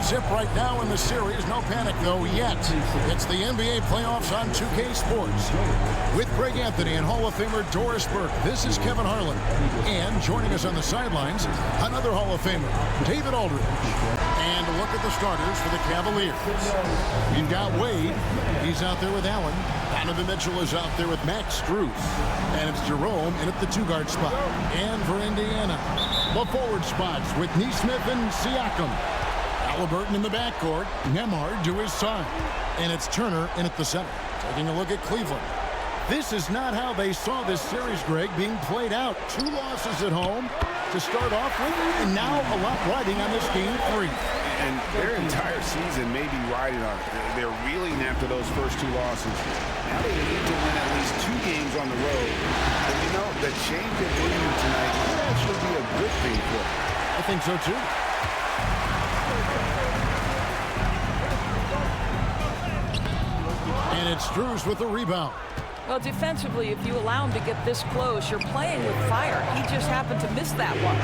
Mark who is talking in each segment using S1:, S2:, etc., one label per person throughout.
S1: zip right now in the series. No panic, though, yet. It's the NBA playoffs on 2K Sports. With Greg Anthony and Hall of Famer Doris Burke, this is Kevin Harlan. And joining us on the sidelines, another Hall of Famer, David Aldridge. And look at the starters for the Cavaliers. We've got Wade. He's out there with Allen. Donovan Mitchell is out there with Max Strus. And it's Jerome in at the two-guard spot. And for Indiana, the forward spots with Nesmith and Siakam. Halliburton in the backcourt, Nembhard to his side. And it's Turner in at the center. Taking a look at Cleveland. This is not how they saw this series, Greg, being played out. 2 losses at home to start off with, and now a lot riding on this game 3.
S2: And their entire season may be riding on it. They're reeling after those first 2 losses. Now they need to win at least 2 games on the road. And you know, the change they're doing tonight could actually be a good thing for them.
S1: I think so, too. And it's Strus with the rebound.
S3: Well, defensively, if you allow him to get this close, you're playing with fire. He just happened to miss that one.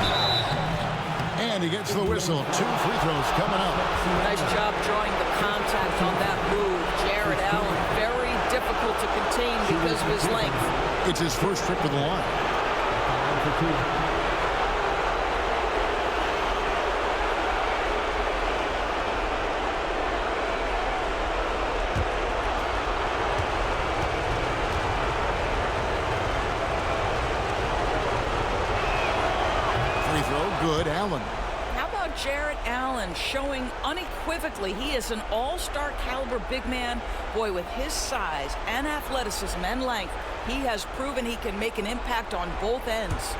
S1: And he gets the whistle. 2 free throws coming up.
S3: Nice job drawing the contact on that move. Jarrett Allen, very difficult to contain because of his length.
S1: It's his first trip to the line. Good, Allen.
S3: How about Jarrett Allen showing unequivocally he is an all-star caliber big man? Boy, with his size and athleticism and length, he has proven he can make an impact on both ends.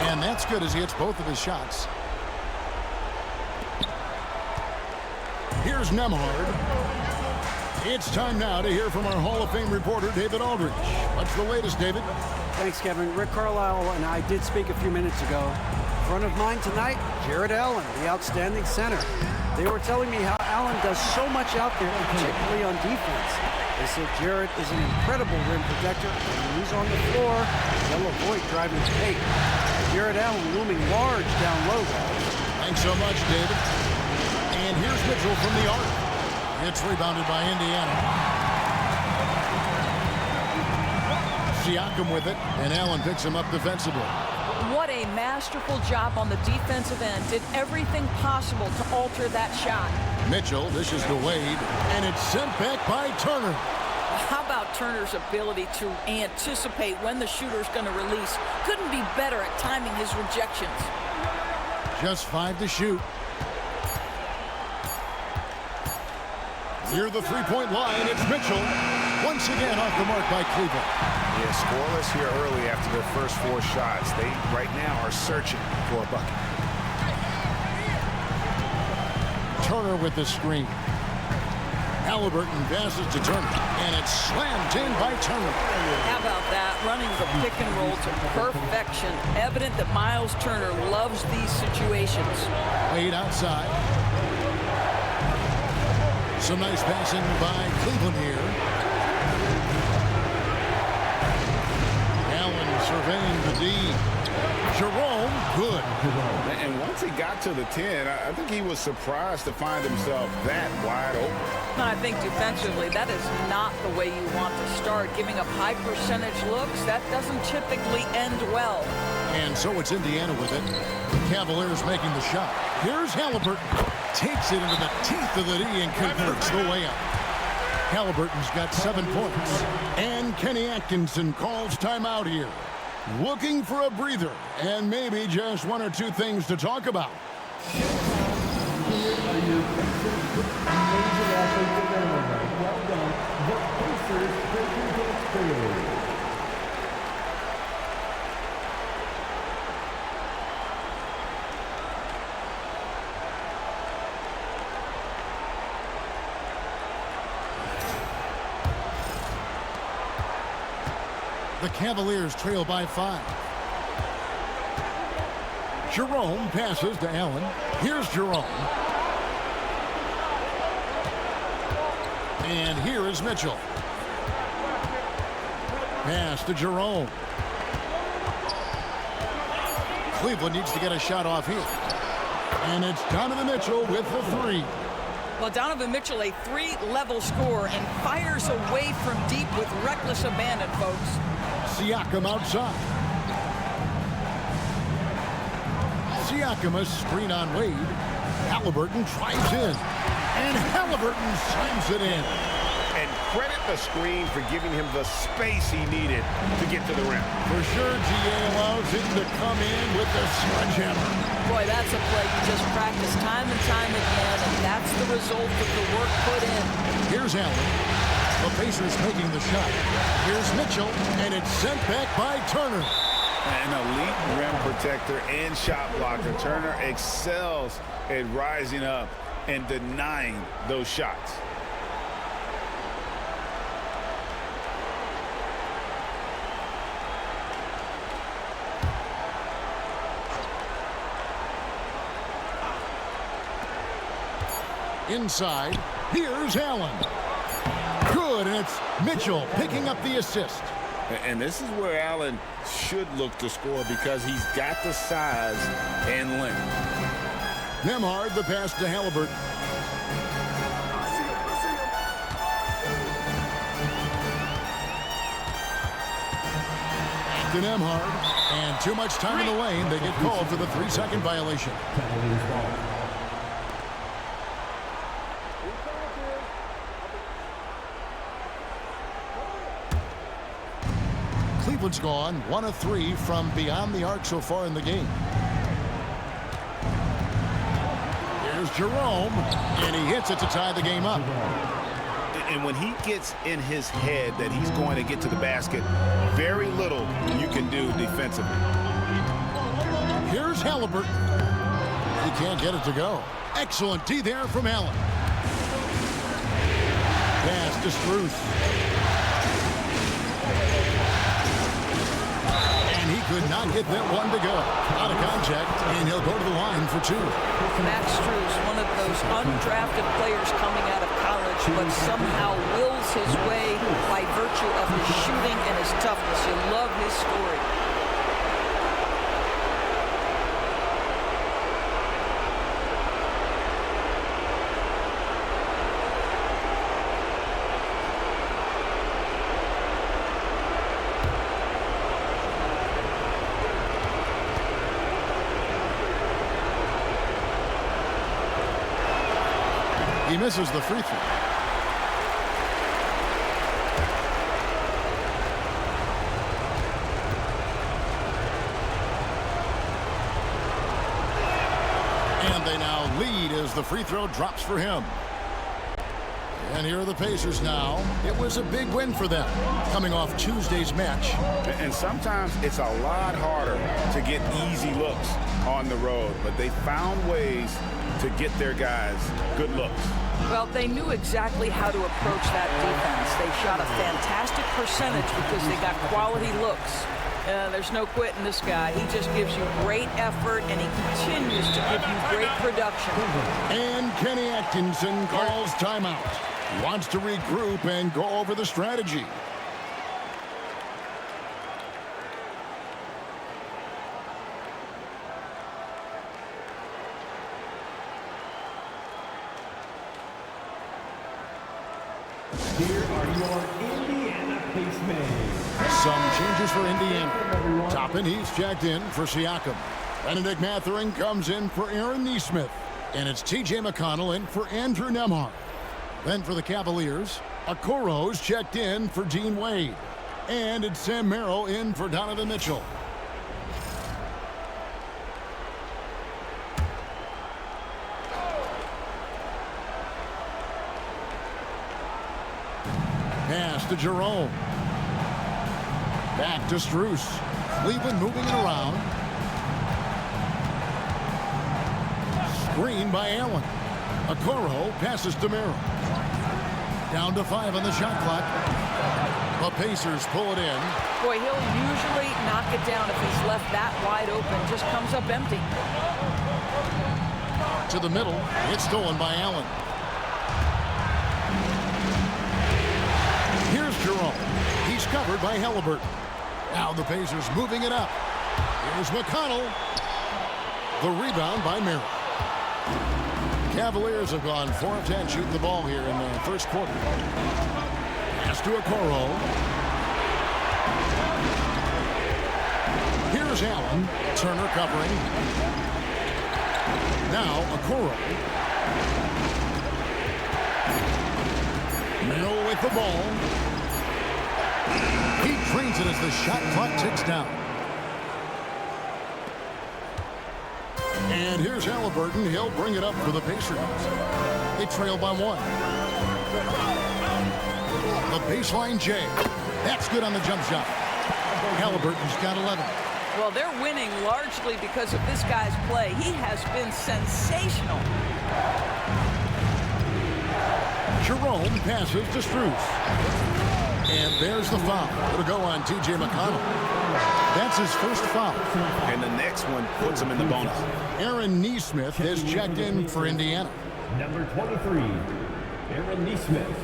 S1: And that's good as he hits both of his shots. Here's Nembhard. It's time now to hear from our Hall of Fame reporter, David Aldridge. What's the latest, David?
S4: Thanks, Kevin. Rick Carlisle and I did speak a few minutes ago. In front of mine tonight, Jarrett Allen, the outstanding center. They were telling me how Allen does so much out there, particularly on defense. They said Jarrett is an incredible rim protector, and when he's on the floor, he'll avoid driving to paint. Jarrett Allen looming large down low, guys.
S1: Thanks so much, David. And here's Mitchell from the arc. It's rebounded by Indiana. Siakam with it, and Allen picks him up defensively.
S3: What a masterful job on the defensive end. Did everything possible to alter that shot.
S1: Mitchell dishes to Wade, and it's sent back by Turner.
S3: How about Turner's ability to anticipate when the shooter's going to release? Couldn't be better at timing his rejections.
S1: Just 5 to shoot. Near the three-point line, it's Mitchell. Once again off the mark by Cleveland.
S2: Yeah, scoreless here early after their first 4 shots. They, right now, are searching for a bucket.
S1: Turner with the screen. Halliburton passes to Turner, and it's slammed in by Turner.
S3: How about that? Running the pick and roll to perfection. Evident that Miles Turner loves these situations.
S1: Wade outside. Some nice passing by Cleveland here. Allen surveying the D. Jerome, good.
S2: And once he got to the 10, I think he was surprised to find himself that wide open.
S3: I think defensively, that is not the way you want to start. Giving up high percentage looks, that doesn't typically end well.
S1: And so it's Indiana with it. The Cavaliers making the shot. Here's Halliburton. Takes it into the teeth of the D and converts the way up. Halliburton's got 7 points. And Kenny Atkinson calls timeout here. Looking for a breather and maybe just 1 or 2 things to talk about. The Cavaliers trail by 5. Jerome passes to Allen. Here's Jerome. And here is Mitchell. Pass to Jerome. Cleveland needs to get a shot off here. And it's Donovan Mitchell with the three.
S3: Well, Donovan Mitchell, a three-level scorer, and fires away from deep with reckless abandon, folks.
S1: Siakam outside. Siakam a screen on Wade. Halliburton drives in. And Halliburton slams it in.
S2: And credit the screen for giving him the space he needed to get to the rim.
S1: For sure, GA allows him to come in with the sledgehammer.
S3: Boy, that's a play you just practice time and time again, and that's the result of the work put in.
S1: Here's Allen. The Pacers making the shot. Here's Mitchell, and it's sent back by Turner.
S2: An elite rim protector and shot blocker. Turner excels at rising up and denying those shots.
S1: Inside, here's Allen. Good, and it's Mitchell picking up the assist.
S2: And this is where Allen should look to score because he's got the size and length.
S1: Nembhard, the pass to Halliburton. To Nembhard, and too much time in the lane. They get called for the 3-second violation. Cleveland's gone 1 of 3 from beyond the arc so far in the game. Here's Jerome, and he hits it to tie the game up.
S2: And when he gets in his head that he's going to get to the basket, very little you can do defensively.
S1: Here's Halliburton. He can't get it to go. Excellent D there from Allen. Pass to Strus. And he could not get that one to go. Out of contact, and he'll go to the line for 2.
S3: Max Strus, one of those undrafted players coming out of college, but somehow wills his way by virtue of his shooting and his toughness. You love his story.
S1: He misses the free throw. And they now lead as the free throw drops for him. And here are the Pacers now. It was a big win for them, coming off Tuesday's match.
S2: And sometimes it's a lot harder to get easy looks on the road, but they found ways to get their guys good looks.
S3: Well, they knew exactly how to approach that defense. They shot a fantastic percentage because they got quality looks. There's no quitting this guy. He just gives you great effort, and he continues to give you great production.
S1: And Kenny Atkinson calls timeout. He wants to regroup and go over the strategy.
S5: Here are your Indiana Pacemakers.
S1: Some changes for Indiana. Toppin, he's checked in for Siakam. Benedict Mathurin comes in for Aaron Nesmith. And it's T.J. McConnell in for Andrew Nembhard. Then for the Cavaliers, Okoro's checked in for Dean Wade. And it's Sam Merrill in for Donovan Mitchell. Pass to Jerome. Back to Strus. Cleveland moving it around. Screen by Allen. Okoro passes to Merrill. Down to 5 on the shot clock. The Pacers pull it in.
S3: Boy, he'll usually knock it down if he's left that wide open. Just comes up empty.
S1: To the middle. It's stolen by Allen. Here's Jerome. He's covered by Halliburton. Now the Pacers moving it up. Here's McConnell. The rebound by Merrill. Cavaliers have gone 4 of 10 shooting the ball here in the first quarter. Pass to Okoro. Here's Allen. Turner covering. Now Okoro. Merrill with the ball. He drains it as the shot clock ticks down. And here's Halliburton. He'll bring it up for the Pacers. They trail by 1. The baseline J. That's good on the jump shot. Halliburton's got 11.
S3: Well, they're winning largely because of this guy's play. He has been sensational.
S1: Jerome passes to Strus. And there's the foul. It'll go on T.J. McConnell. That's his first foul.
S2: And the next one puts him in the bonus.
S1: Aaron Nesmith has checked in for Indiana.
S5: Number 23, Aaron Nesmith.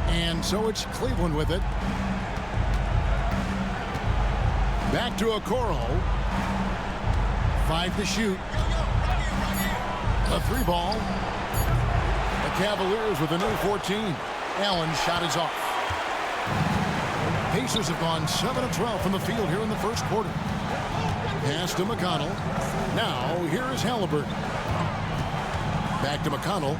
S1: And so it's Cleveland with it. Back to Okoro. 5 to shoot. A 3 ball. The Cavaliers with a new 14. Allen's shot is off. Pacers have gone 7 of 12 from the field here in the first quarter. Pass to McConnell. Now here is Halliburton. Back to McConnell.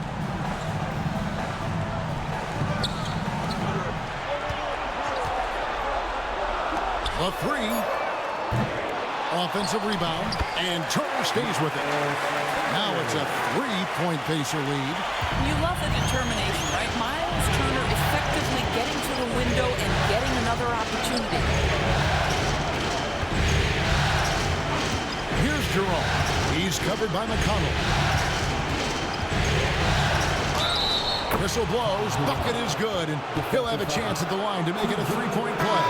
S1: A 3. Offensive rebound, and Turner stays with it. Now it's a 3-point Pacer lead.
S3: You love the determination, right? Miles Turner effectively getting to the window and getting another opportunity.
S1: Here's Jerome. He's covered by McConnell. Whistle blows. Bucket is good, and he'll have a chance at the line to make it a 3-point play.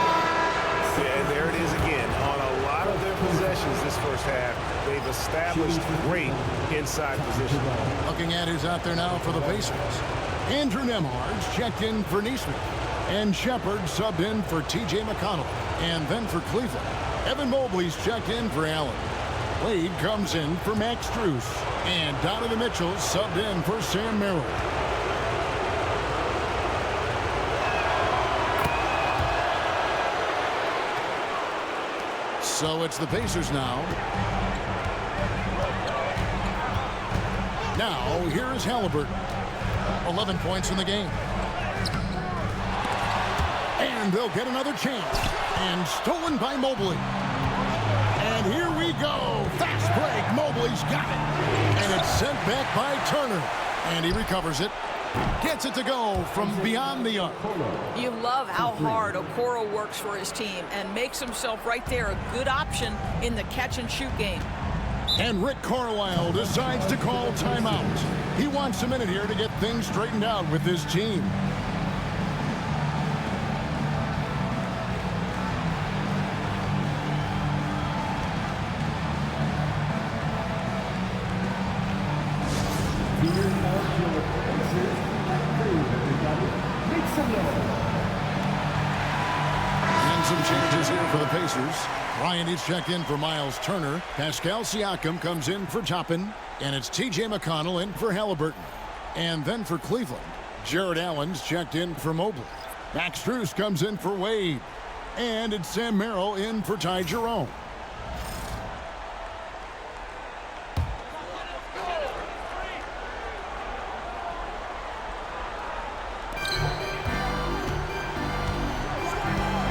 S2: Yeah, there it is again. On a lot of their possessions this first half, they've established great inside position.
S1: Looking at who's out there now for the Pacers. Andrew Nembhard's checked in for Nesmith. And Shepard subbed in for T.J. McConnell. And then for Cleveland, Evan Mobley's checked in for Allen. Wade comes in for Max Strus. And Donovan Mitchell subbed in for Sam Merrill. So it's the Pacers now. Now, here is Halliburton. 11 points in the game. And they'll get another chance. And stolen by Mobley. And here we go. Fast break. Mobley's got it. And it's sent back by Turner. And he recovers it. Gets it to go from beyond the arc.
S3: You love how hard Okoro works for his team and makes himself right there a good option in the catch-and-shoot game.
S1: And Rick Carlisle decides to call timeout. He wants a minute here to get things straightened out with his team. And some changes here for the Pacers. Bryant is checked in for Miles Turner. Pascal Siakam comes in for Toppin. And it's T.J. McConnell in for Halliburton. And then for Cleveland, Jared Allen's checked in for Mobley. Max Strus comes in for Wade. And it's Sam Merrill in for Ty Jerome.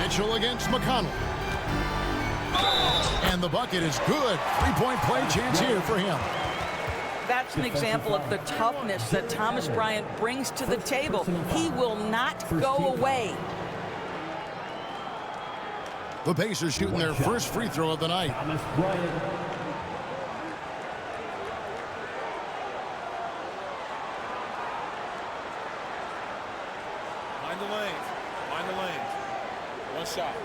S1: Mitchell against McConnell. And the bucket is good. 3-point play chance here for him.
S3: That's an example of the toughness that Thomas Bryant brings to the table. He will not go away.
S1: The Pacers shooting their first free throw of the night.
S5: Thomas Bryant.
S6: Mind the lanes. Mind the lanes. One shot.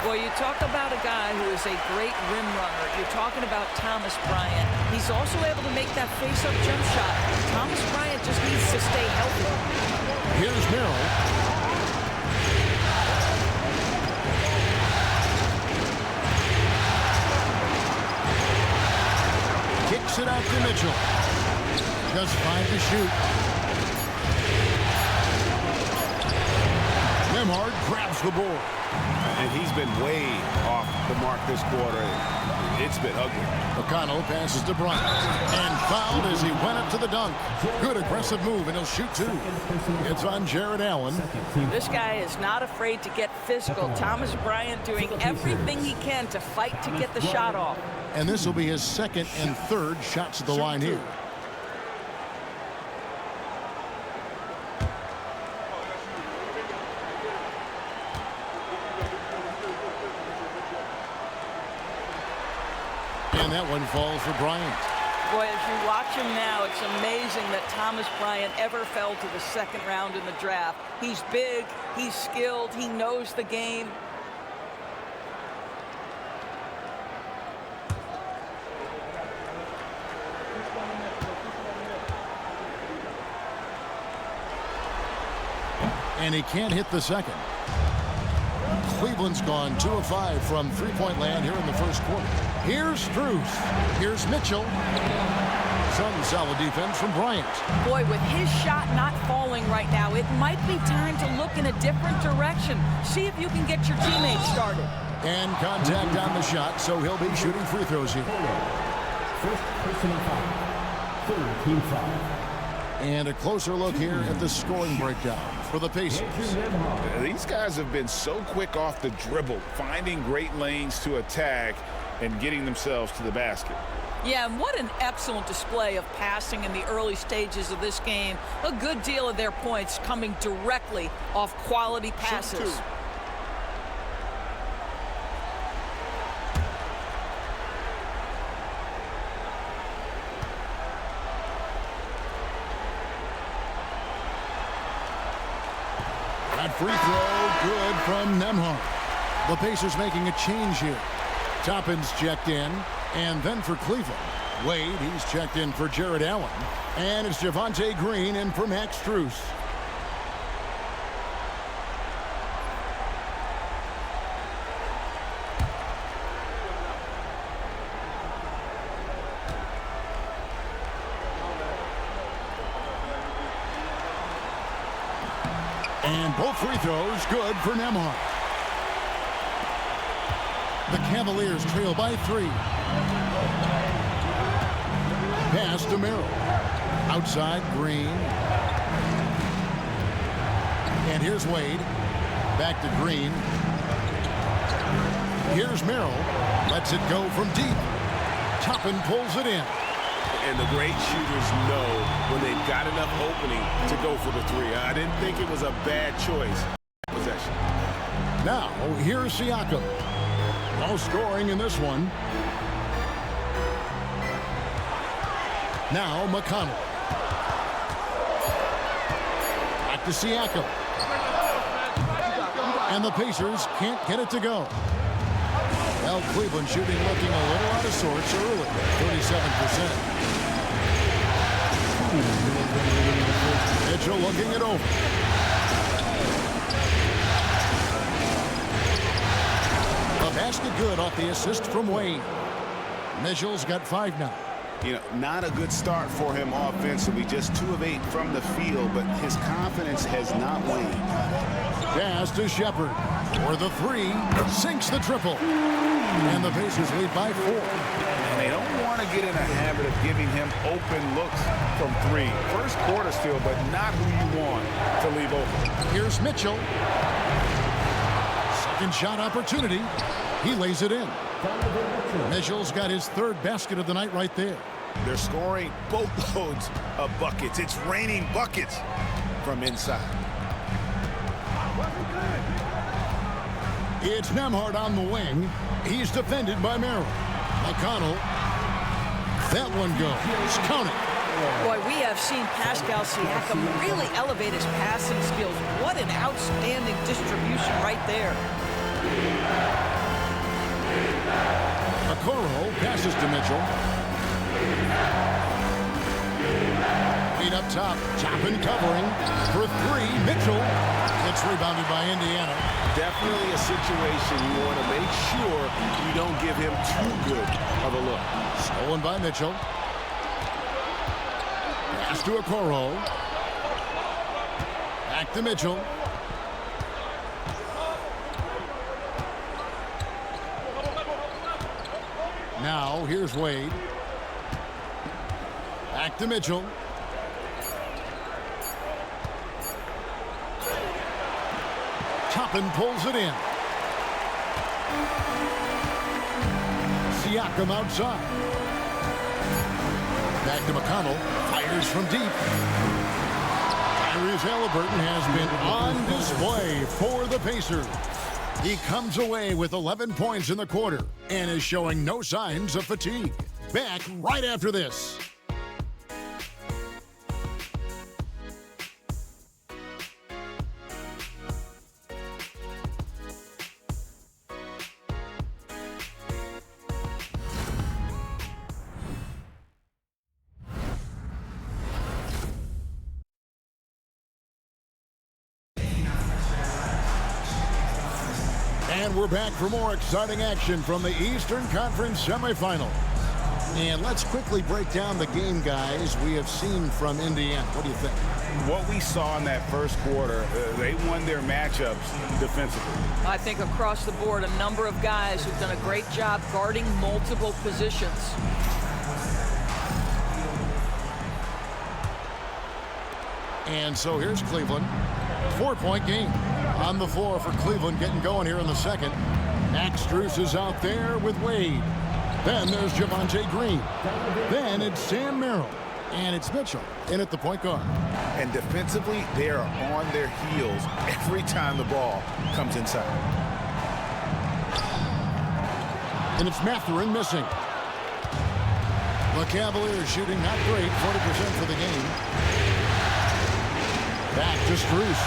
S3: Boy, you talk about a guy who is a great rim runner. You're talking about Thomas Bryant. He's also able to make that face-up jump shot. Thomas Bryant just needs to stay healthy.
S1: Here's Merrill. Kicks it out to Mitchell. Just 5 to shoot. Nembhard grabs the board.
S2: And he's been way off the mark this quarter. It's been ugly.
S1: McConnell passes to Bryant. And fouled as he went up to the dunk. Good aggressive move, and he'll shoot 2. It's on Jared Allen.
S3: This guy is not afraid to get physical. Thomas Bryant doing everything he can to fight to get the shot off.
S1: And this will be his 2nd and 3rd shots at the line here. And that one falls for Bryant.
S3: Boy, as you watch him now, it's amazing that Thomas Bryant ever fell to the 2nd round in the draft. He's big, he's skilled, he knows the game.
S1: And he can't hit the 2nd. Cleveland's gone 2 of 5 from three-point land here in the 1st quarter. Here's Strus. Here's Mitchell. Some solid defense from Bryant.
S3: Boy, with his shot not falling right now, it might be time to look in a different direction. See if you can get your teammates started.
S1: And contact on the shot, so he'll be shooting free throws here.
S5: First personal foul. 3rd team foul.
S1: And a closer look here at the scoring breakdown for the Pacers.
S2: These guys have been so quick off the dribble, finding great lanes to attack and getting themselves to the basket.
S3: Yeah, and what an excellent display of passing in the early stages of this game. A good deal of their points coming directly off quality passes.
S1: That free throw good from Nembhard. The Pacers making a change here. Toppin's checked in, and then for Cleveland, Wade, he's checked in for Jared Allen, and it's Javonte Green in for Max Strus. And both free throws good for Nembhard. The Cavaliers trail by 3. Pass to Merrill. Outside, Green. And here's Wade. Back to Green. Here's Merrill. Lets it go from deep. Toppin pulls it in.
S2: And the great shooters know when they've got enough opening to go for the 3. I didn't think it was a bad choice. Possession.
S1: Now, here's Siakam. No scoring in this one. Now, McConnell. Back to Siakam. And the Pacers can't get it to go. Well, Cleveland shooting looking a little out of sorts early. 37%. Mitchell looking it over. A basket good off the assist from Wade. Mitchell's got 5 now.
S2: You know, not a good start for him offensively. Just 2 of 8 from the field, but his confidence has not waned.
S1: Pass to Shepard. For the 3, sinks the triple. And the Pacers lead by 4.
S2: And they don't want to get in a habit of giving him open looks from 3. First quarter still, but not who you want to leave open.
S1: Here's Mitchell. Second shot opportunity. He lays it in. Mitchell's got his 3rd basket of the night right there.
S2: They're scoring boatloads of buckets. It's raining buckets from inside.
S1: It's Nembhard on the wing. He's defended by Merrill. McConnell. That one goes. Count it.
S3: Boy, we have seen Pascal Siakam really elevate his passing skills. What an outstanding distribution right there.
S1: Okoro passes to Mitchell. Feet up top. Chopping, covering. For three, Mitchell. It's rebounded by Indiana.
S2: Definitely a situation you want to make sure you don't give him too good of a look.
S1: Stolen by Mitchell. Pass to Okoro. Back to Mitchell. Now, here's Wade. Back to Mitchell. Toppin pulls it in. Siakam outside. Back to McConnell. Fires from deep. Tyrese Halliburton has been on display for the Pacers. He comes away with 11 points in the quarter and is showing no signs of fatigue. Back right after this. And we're back for more exciting action from the Eastern Conference semifinal. And let's quickly break down the game, guys, we have seen from Indiana. What do you think?
S2: What we saw in that first quarter, they won their matchups defensively.
S3: I think across the board, a number of guys who've done a great job guarding multiple positions.
S1: And so here's Cleveland. 4-point game on the floor for Cleveland, getting going here in the second. Max Strus is out there with Wade. Then there's Javonte Green. Then it's Sam Merrill. And it's Mitchell in at the point guard.
S2: And defensively, they are on their heels every time the ball comes inside.
S1: And it's Mathurin missing. The Cavaliers shooting not great, 40% for the game. Back to Strus.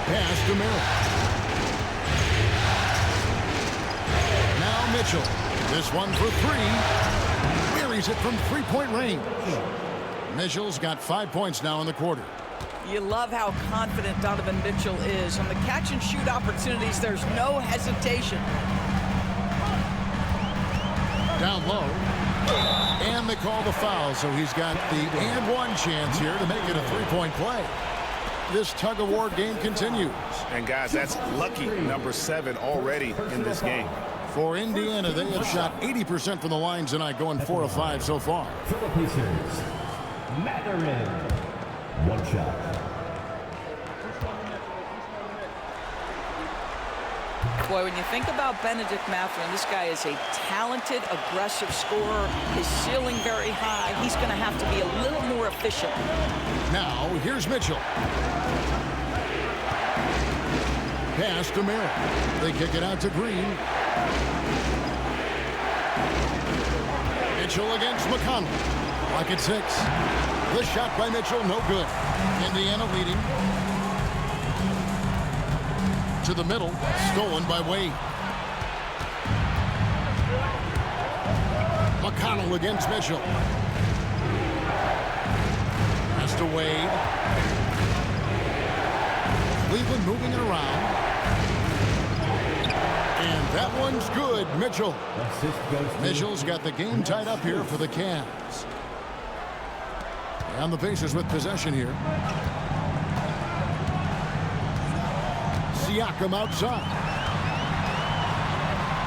S1: Pass to Merrill. Now Mitchell. This one for three. Buries it from three-point range. Mitchell's got 5 points now in the quarter.
S3: You love how confident Donovan Mitchell is. On the catch-and-shoot opportunities, there's no hesitation.
S1: Down low. And they call the foul, so he's got the and-one chance here to make it a three-point play. This tug-of-war game continues.
S2: And, guys, that's lucky number 7 already in this game.
S1: For Indiana, they have shot 80% from the line tonight, going 4 of 5 so far.
S5: For the Pacers, Mathurin. One shot.
S3: Boy, when you think about Benedict Mathurin, this guy is a talented, aggressive scorer. His ceiling very high. He's going to have to be a little more efficient.
S1: Now, here's Mitchell. Pass to Merrill. They kick it out to Green. Mitchell against McConnell. Clock at 6. The shot by Mitchell, no good. Indiana leading. To the middle, stolen by Wade. McConnell against Mitchell. Pass to Wade. Cleveland moving it around. And that one's good. Mitchell. Mitchell's got the game tied up here for the Cavs. And the Pacers with possession here. Siakam outside.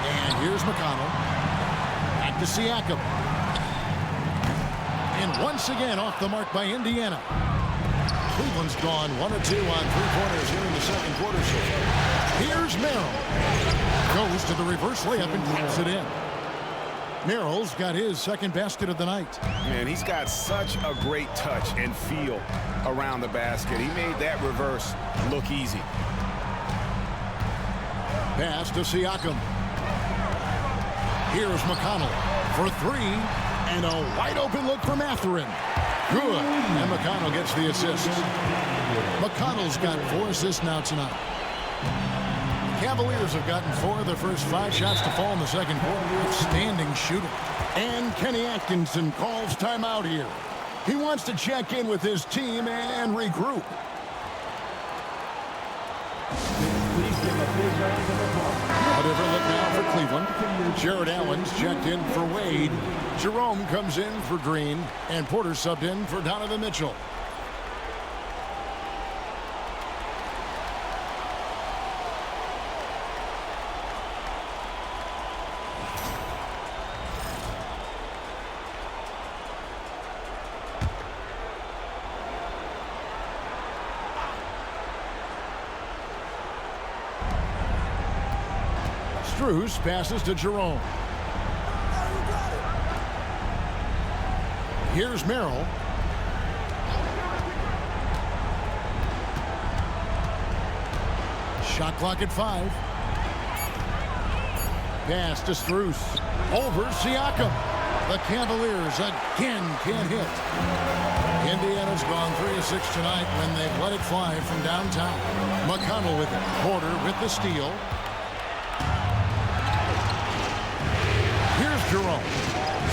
S1: And here's McConnell. Back to Siakam. And once again off the mark by Indiana. Cleveland's gone 1 of 2 on three-pointers here in the second quarter so far. Here's Merrill. Goes to the reverse layup and taps it in. Merrill's got his second basket of the night.
S2: Man, he's got such a great touch and feel around the basket. He made that reverse look easy.
S1: Pass to Siakam. Here's McConnell for three. And a wide open look for Mathurin. Good. And McConnell gets the assist. McConnell's got 4 assists now tonight. Cavaliers have gotten 4 of their first 5 shots to fall in the second quarter. Outstanding shooting. And Kenny Atkinson calls timeout here. He wants to check in with his team and regroup. A different look now for Cleveland. Jared Allen's checked in for Wade. Jerome comes in for Green. And Porter subbed in for Donovan Mitchell. Strus passes to Jerome. Here's Merrill. Shot clock at 5. Pass to Strus. Over Siakam. The Cavaliers again can't hit. Indiana's gone 3 of 6 tonight when they've let it fly from downtown. McConnell with it. Porter with the steal. Here's Jerome.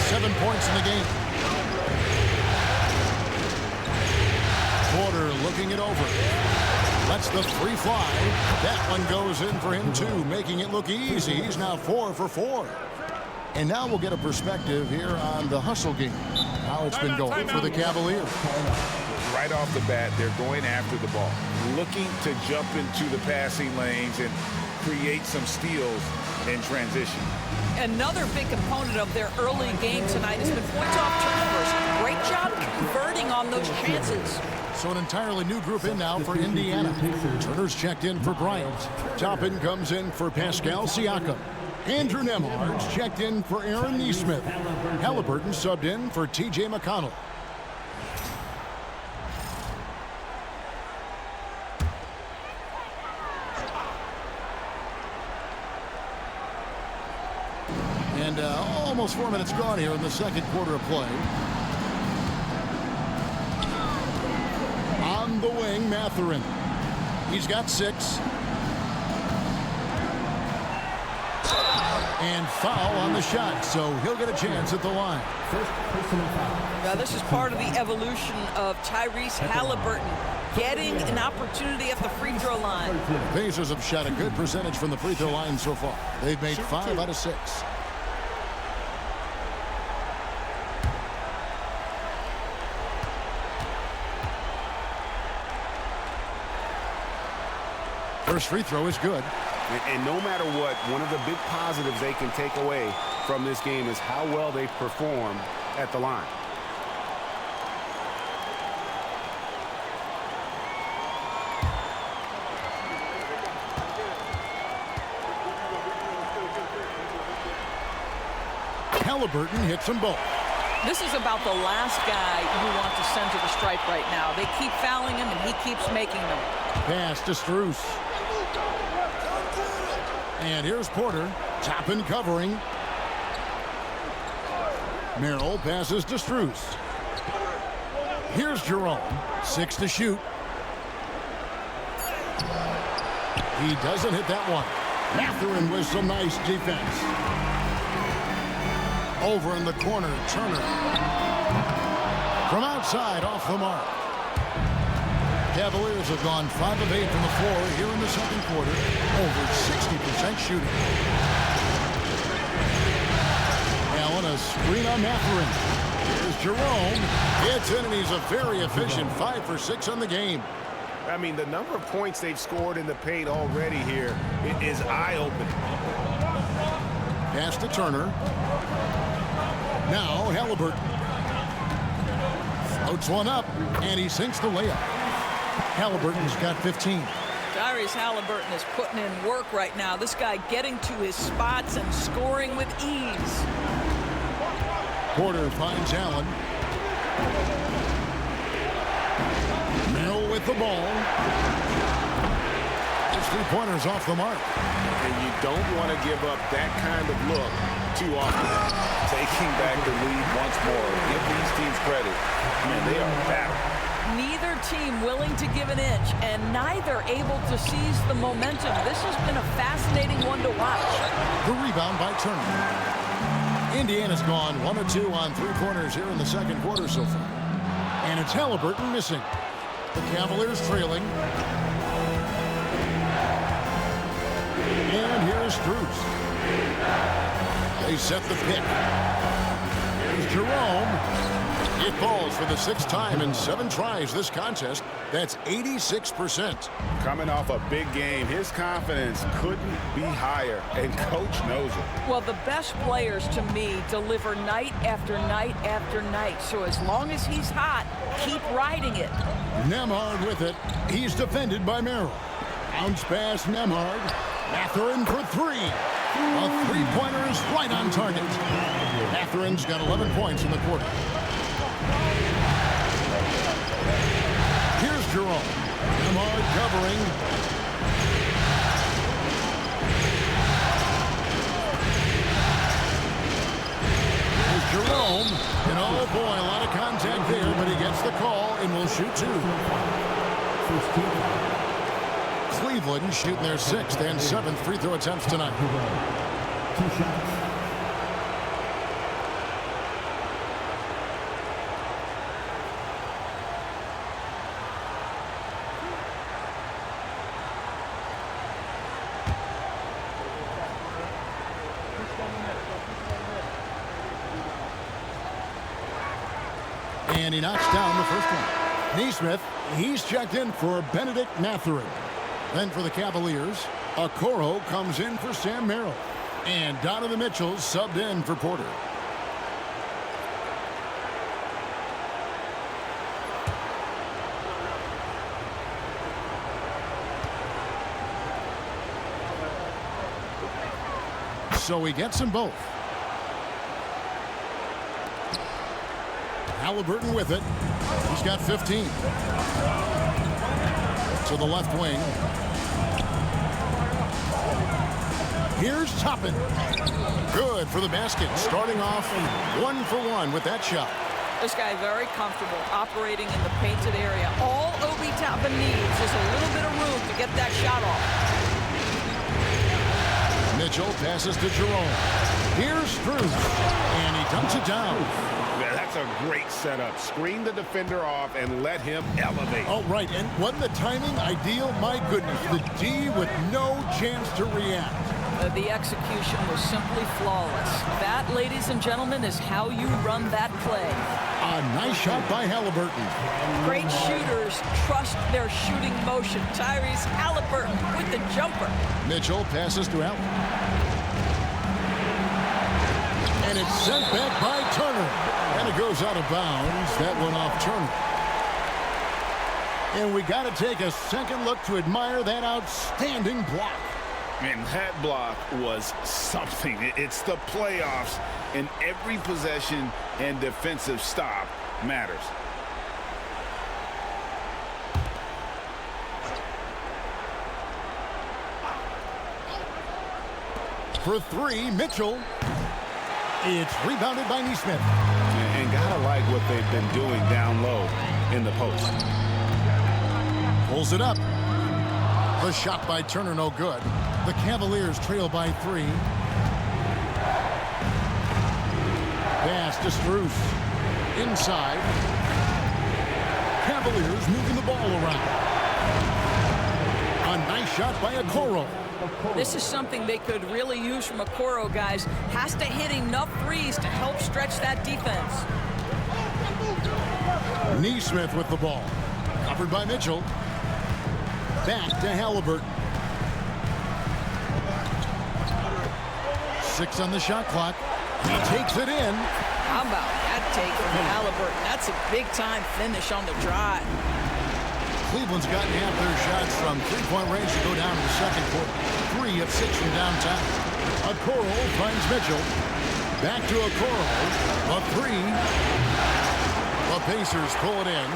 S1: 7 points in the game. Porter looking it over. Lets the 3 fly. That one goes in for him too, making it look easy. He's now 4 for 4. And now we'll get a perspective here on the hustle game. How it's been going for the Cavaliers.
S2: Right off the bat, they're going after the ball, looking to jump into the passing lanes and create some steals in transition.
S3: Another big component of their early game tonight has been points off turnovers. Great job converting on those chances.
S1: So an entirely new group in now for Indiana. Turner's checked in for Bryant. Toppin comes in for Pascal Siakam. Andrew Nembhard's checked in for Aaron Nesmith. Halliburton subbed in for T.J. McConnell. And almost 4 minutes gone here in the second quarter of play. On the wing, Mathurin. He's got 6. And foul on the shot, so he'll get a chance at the line.
S5: First personal foul.
S3: Now, this is part of the evolution of Tyrese Halliburton getting an opportunity at the free throw line.
S1: Pacers have shot a good percentage from the free throw line so far. They've made 5 out of 6. First free throw is good.
S2: And no matter what, one of the big positives they can take away from this game is how well they perform at the line.
S1: Halliburton hits them both.
S3: This is about the last guy you want to send to the stripe right now. They keep fouling him, and he keeps making them.
S1: Pass to Strus. And here's Porter. Toppin covering. Merrill passes to Strus. Here's Jerome. 6 to shoot. He doesn't hit that one. Mathurin with some nice defense. Over in the corner, Turner. From outside, off the mark. Cavaliers have gone 5 of 8 from the floor here in the second quarter. Over 60% shooting. Allen, a screen on Mathurin. Here's Jerome. It's in, and he's a very efficient 5 for 6 on the game.
S2: I mean, the number of points they've scored in the paint already here is eye-opening.
S1: Pass to Turner. Now Halliburton. Floats one up, and he sinks the layup. Halliburton's got 15.
S3: Tyrese Halliburton is putting in work right now. This guy getting to his spots and scoring with ease.
S1: Porter finds Allen. Merrill with the ball. His 3-pointers off the mark.
S2: And you don't want to give up that kind of look too often. Taking back the lead once more. Give these teams credit. Man, they are battling.
S3: Neither team willing to give an inch, and neither able to seize the momentum. This has been a fascinating one to watch.
S1: The rebound by Turner. Indiana's gone 1 of 2 on three-pointers here in the second quarter so far. And it's Halliburton missing. The Cavaliers trailing. And here's Strus. They set the pick. Here's Jerome. It falls for the 6th time in 7 tries this contest. That's 86%.
S2: Coming off a big game, his confidence couldn't be higher, and coach knows it.
S3: Well, the best players, to me, deliver night after night after night. So as long as he's hot, keep riding it.
S1: Nembhard with it. He's defended by Merrill. Bounce pass, Nembhard. Mathurin for 3. A three-pointer is right on target. Mathurin's got 11 points in the quarter. Here's Jerome. Nembhard covering. Here's Jerome. And oh boy, a lot of contact there, but he gets the call and will shoot 2. Cleveland shooting their 6th and 7th free throw attempts tonight.
S5: 2 shots.
S1: And he knocks down the first one. Nesmith, he's checked in for Benedict Mathurin. Then for the Cavaliers, Okoro comes in for Sam Merrill. And Donovan Mitchell subbed in for Porter. So he gets them both. Halliburton with it. He's got 15. To the left wing. Here's Toppin. Good for the basket. Starting off 1 for 1 with that shot.
S3: This guy very comfortable operating in the painted area. All Obi Toppin needs is a little bit of room to get that shot off.
S1: Mitchell passes to Jerome. Here's Strus. And he dunks it down.
S2: Yeah, that's a great setup. Screen the defender off and let him elevate.
S1: Oh, right. And wasn't the timing ideal? My goodness. The D with no chance to react.
S3: The execution was simply flawless. That, ladies and gentlemen, is how you run that play.
S1: A nice shot by Halliburton.
S3: Great shooters trust their shooting motion. Tyrese Halliburton with the jumper.
S1: Mitchell passes to Allen. And it's sent back by Turner. And it goes out of bounds. That went off Turner. And we got to take a second look to admire that outstanding block.
S2: And that block was something. It's the playoffs, and every possession and defensive stop matters.
S1: For 3, Mitchell. It's rebounded by Nesmith.
S2: And gotta like what they've been doing down low in the post.
S1: Pulls it up. The shot by Turner, no good. The Cavaliers trail by 3. Pass to Strus. Inside. Cavaliers moving the ball around. A nice shot by Okoro.
S3: This is something they could really use from Okoro, guys. Has to hit enough threes to help stretch that defense.
S1: Nesmith with the ball. Covered by Mitchell. Back to Halliburton. 6 on the shot clock. He takes it in.
S3: How about that take from Halliburton? That's a big-time finish on the drive.
S1: Cleveland's gotten half their shots from three-point range to go down in the second quarter. 3 of 6 from downtown. Okoro finds Mitchell. Back to Okoro. A 3. The Pacers pull it in.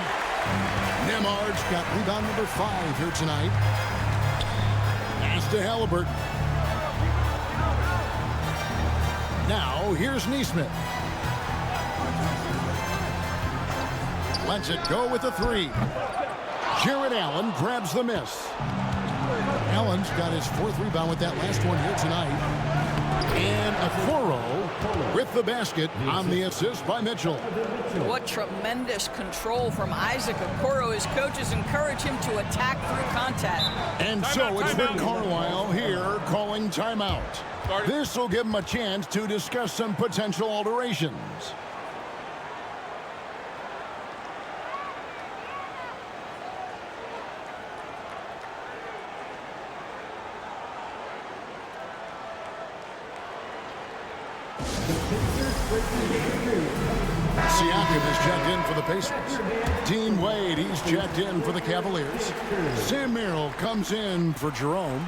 S1: Nembhard's got rebound number 5 here tonight. Pass to Halliburton. Now, here's Nesmith. Lets it go with a three. Jared Allen grabs the miss. Allen's got his 4th rebound with that last one here tonight. And Okoro with the basket on the assist by Mitchell.
S3: What tremendous control from Isaac Okoro. His coaches encourage him to attack through contact.
S1: And so it's Rick Carlisle here calling timeout. This will give him a chance to discuss some potential alterations. Siakam is checked in for the Pacers. Dean Wade, he's checked in for the Cavaliers. Sam Merrill comes in for Jerome.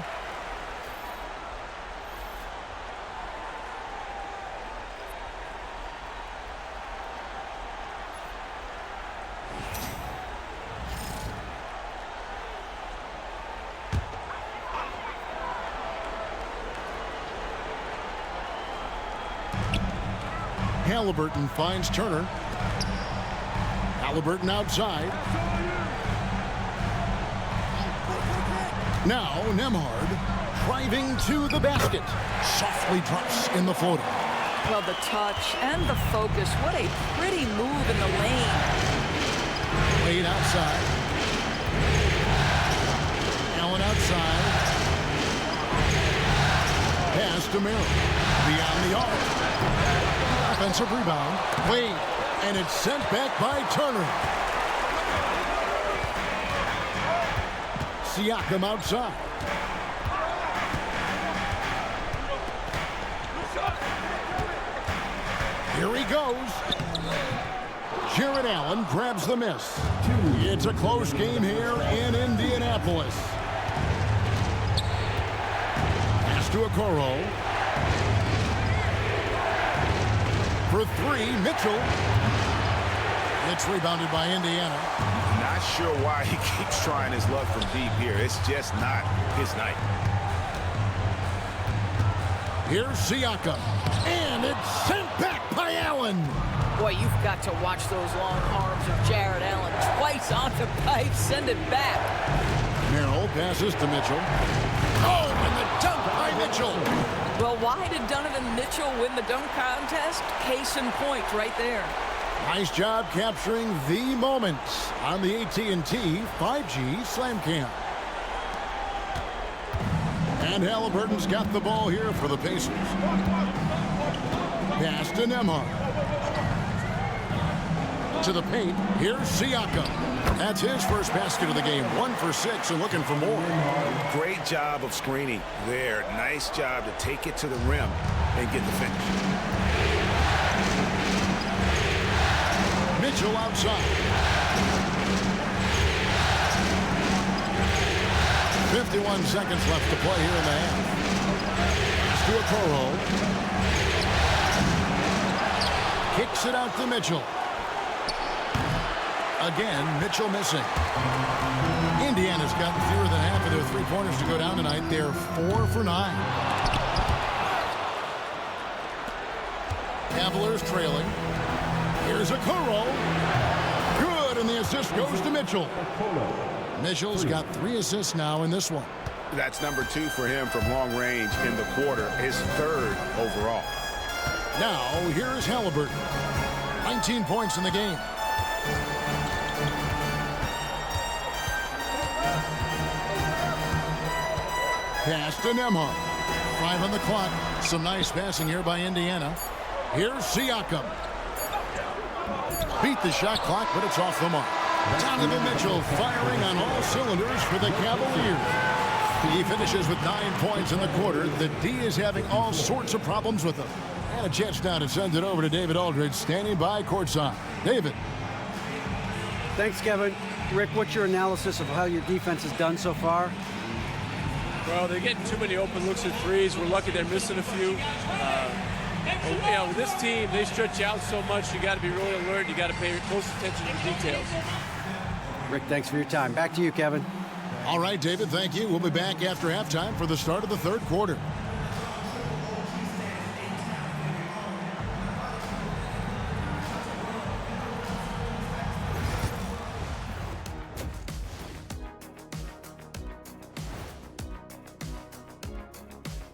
S1: Halliburton finds Turner. Halliburton outside. Now Nembhard driving to the basket. Softly drops in the floater.
S3: Well, the touch and the focus. What a pretty move in the lane.
S1: Wade outside. Allen outside. Pass to Merrill. Beyond the arc. Offensive rebound. Wade. And it's sent back by Turner. Siakam outside. Here he goes. Jared Allen grabs the miss. It's a close game here in Indianapolis. Pass to Okoro. For three, Mitchell. It's rebounded by Indiana.
S2: Not sure why he keeps trying his luck from deep here. It's just not his night.
S1: Here's Siakam. And it's sent back by Allen.
S3: Boy, you've got to watch those long arms of Jared Allen. Twice on the pipe, send it back.
S1: Merrill passes to Mitchell. Oh, and the dunk by Mitchell.
S3: Well, why did Donovan Mitchell win the dunk contest? Case in point right there.
S1: Nice job capturing the moment on the AT&T 5G Slam Cam. And Halliburton's got the ball here for the Pacers. Pass to Nembhard. To the paint. Here's Siakam. That's his first basket of the game. 1 for 6 and looking for more.
S2: Great job of screening there. Nice job to take it to the rim and get the finish.
S1: Mitchell outside. 51 seconds left to play here in the half. To Okoro. Kicks it out to Mitchell. Again, Mitchell missing. Indiana's gotten fewer than half of their three-pointers to go down tonight. They're 4 for 9. Cavaliers trailing. Here's Okoro. Good, and the assist goes to Mitchell. Mitchell's got 3 assists now in this one.
S2: That's number 2 for him from long range in the quarter. His 3rd overall.
S1: Now, here's Halliburton. 19 points in the game. Pass to Nembhard. 5 on the clock. Some nice passing here by Indiana. Here's Siakam. Beat the shot clock, but it's off the mark. Donovan Mitchell firing on all cylinders for the Cavaliers. He finishes with 9 points in the quarter. The D is having all sorts of problems with him. And a chance now to send it over to David Aldridge, standing by courtside. David.
S4: Thanks, Kevin. Rick, what's your analysis of how your defense has done so far?
S6: Well, they're getting too many open looks at threes. We're lucky they're missing a few. You know, with this team, they stretch out so much. You got to be really alert. You got to pay close attention to the details.
S4: Rick, thanks for your time. Back to you, Kevin.
S1: All right, David, thank you. We'll be back after halftime for the start of the third quarter.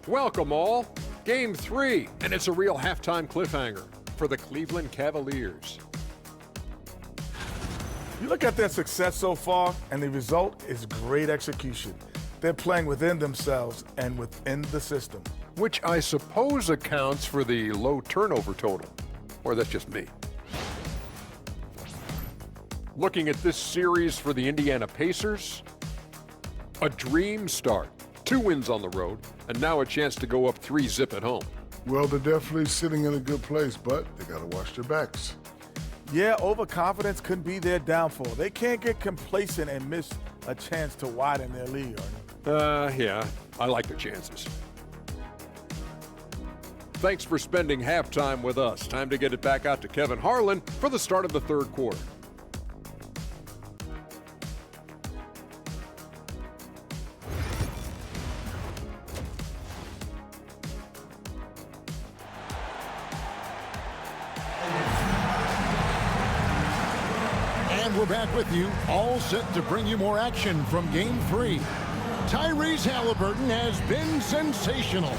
S7: Welcome all. Game 3, and it's a real halftime cliffhanger for the Cleveland Cavaliers.
S8: You look at their success so far, and the result is great execution. They're playing within themselves and within the system.
S7: Which I suppose accounts for the low turnover total. Or that's just me. Looking at this series for the Indiana Pacers, a dream start. 2 wins on the road, and now a chance to go up 3-zip at home.
S9: Well, they're definitely sitting in a good place, but they got to watch their backs.
S8: Yeah, overconfidence could be their downfall. They can't get complacent and miss a chance to widen their lead, Arnie.
S7: Yeah, I like their chances. Thanks for spending halftime with us. Time to get it back out to Kevin Harlan for the start of the third quarter.
S1: And we're back with you, all set to bring you more action from Game 3. Tyrese Halliburton has been sensational.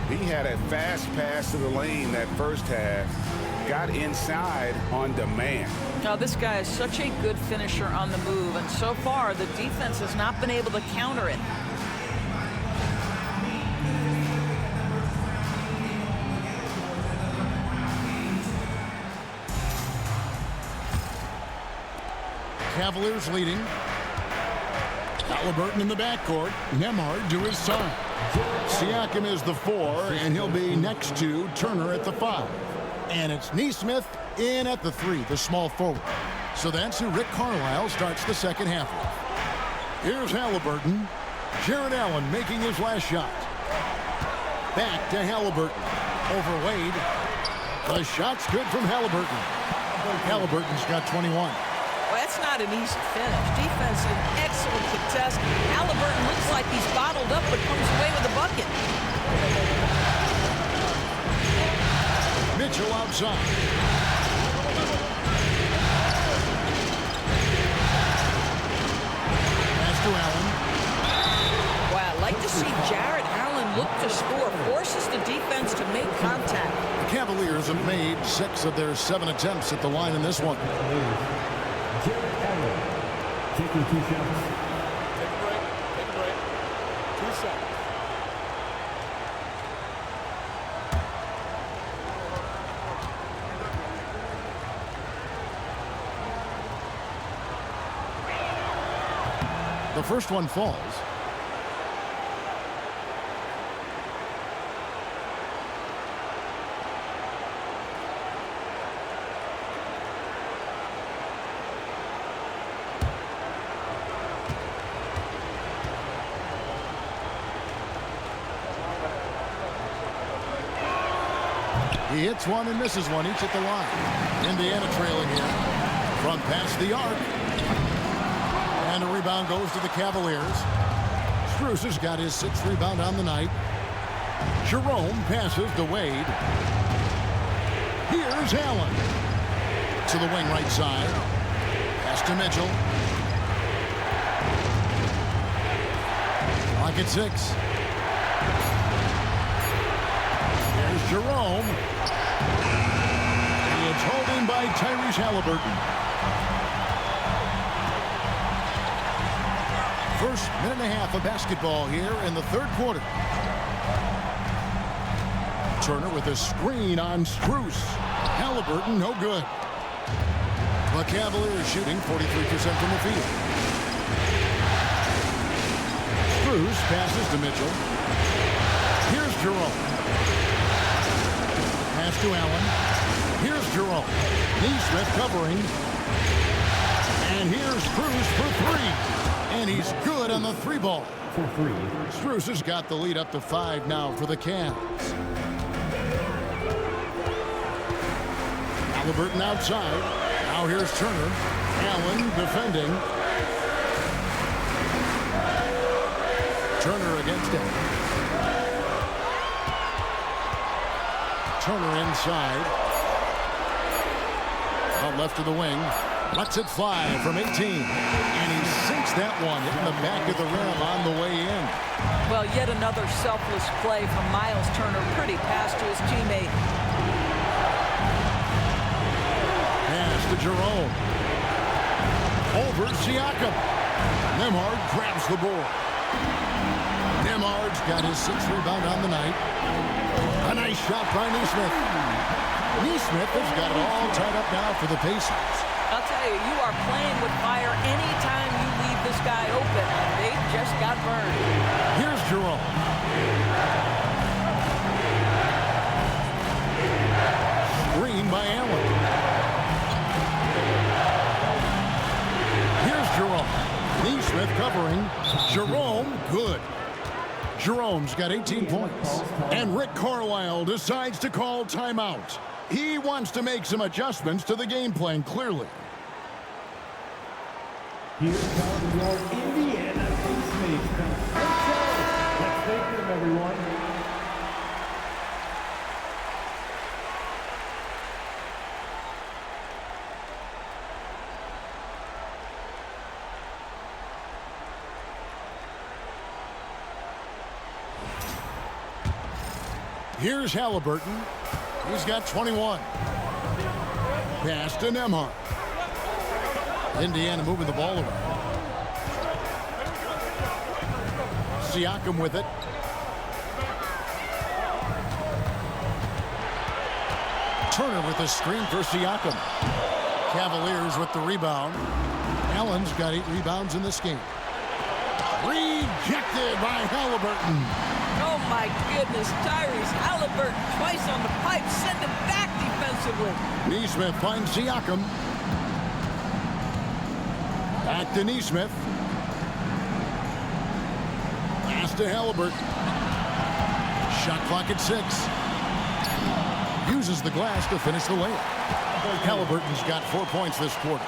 S2: He had a fast pass to the lane that first half. Got inside on demand.
S3: Now, this guy is such a good finisher on the move, and so far the defense has not been able to counter it.
S1: Cavaliers leading. Halliburton in the backcourt. Nembhard to his side. Siakam is the 4, and he'll be next to Turner at the 5. And it's Nesmith in at the 3, the small forward. So that's who Rick Carlisle starts the second half with. Here's Halliburton. Jarrett Allen making his last shot. Back to Halliburton. Over Wade. The shot's good from Halliburton. Halliburton's got 21.
S3: Well, that's not an easy finish. Defense, an excellent contest. Halliburton looks like he's bottled up, but comes away with a bucket.
S1: Mitchell outside. Pass to Allen.
S3: Wow, I'd like to see Jarrett Allen look to score. Forces the defense to make contact.
S1: The Cavaliers have made 6 of their 7 attempts at the line in this one.
S5: Jarrett Allen taking 2 shots.
S6: Take a break. Take a break. 2 seconds.
S1: The first one falls. He hits one and misses one, each at the line. Indiana trailing here from past the arc. And a rebound goes to the Cavaliers. Strus has got his 6th rebound on the night. Jerome passes to Wade. Here's Allen. To the wing right side. Pass to Mitchell. Clock at 6. Here's Jerome. And it's holding by Tyrese Halliburton. First minute and a half of basketball here in the third quarter. Turner with a screen on Strus. Halliburton, no good. The Cavaliers shooting 43% from the field. Strus passes to Mitchell. Here's Jerome. Pass to Allen. Here's Jerome. Nesmith covering. And here's Strus for 3. And he's good on the 3-ball.
S5: For 3.
S1: Strus has got the lead up to 5 now for the Cavs. Halliburton outside. Now here's Turner. Allen defending. Turner against it. Turner inside. Out left to the wing. Lets it fly from 18. And he sinks that one, hitting the back of the rim on the way in.
S3: Well, Well, yet another selfless play from Miles Turner. Pretty pass to his teammate.
S1: Pass to Jerome. Over Siakam. Nembhard grabs the board. Nembhard's got his 6th rebound on the night. A nice shot by Nesmith. Nesmith has got it all tied up now for the Pacers.
S3: I'll tell you, you are playing with fire anytime you leave this guy open. They just got burned.
S1: Here's Jerome. Screen by Allen. Here's Jerome. Nesmith covering. Jerome, good. Jerome's got 18 points. And Rick Carlisle decides to call timeout. He wants to make some adjustments to the game plan, clearly.
S5: Here comes your Indiana Pacers. Let's thank them, everyone.
S1: Here's Halliburton. He's got 21. Pass to Nembhard. Indiana moving the ball around. Siakam with it. Turner with the screen for Siakam. Cavaliers with the rebound. Allen's got 8 rebounds in this game. Rejected by Halliburton.
S3: Oh, my goodness. Tyrese Halliburton twice on the pipe. Send him back defensively.
S1: Nesmith finds Siakam. Back to Nesmith. Pass to Halliburton. Shot clock at 6. Uses the glass to finish the layup. Halliburton's got 4 points this quarter.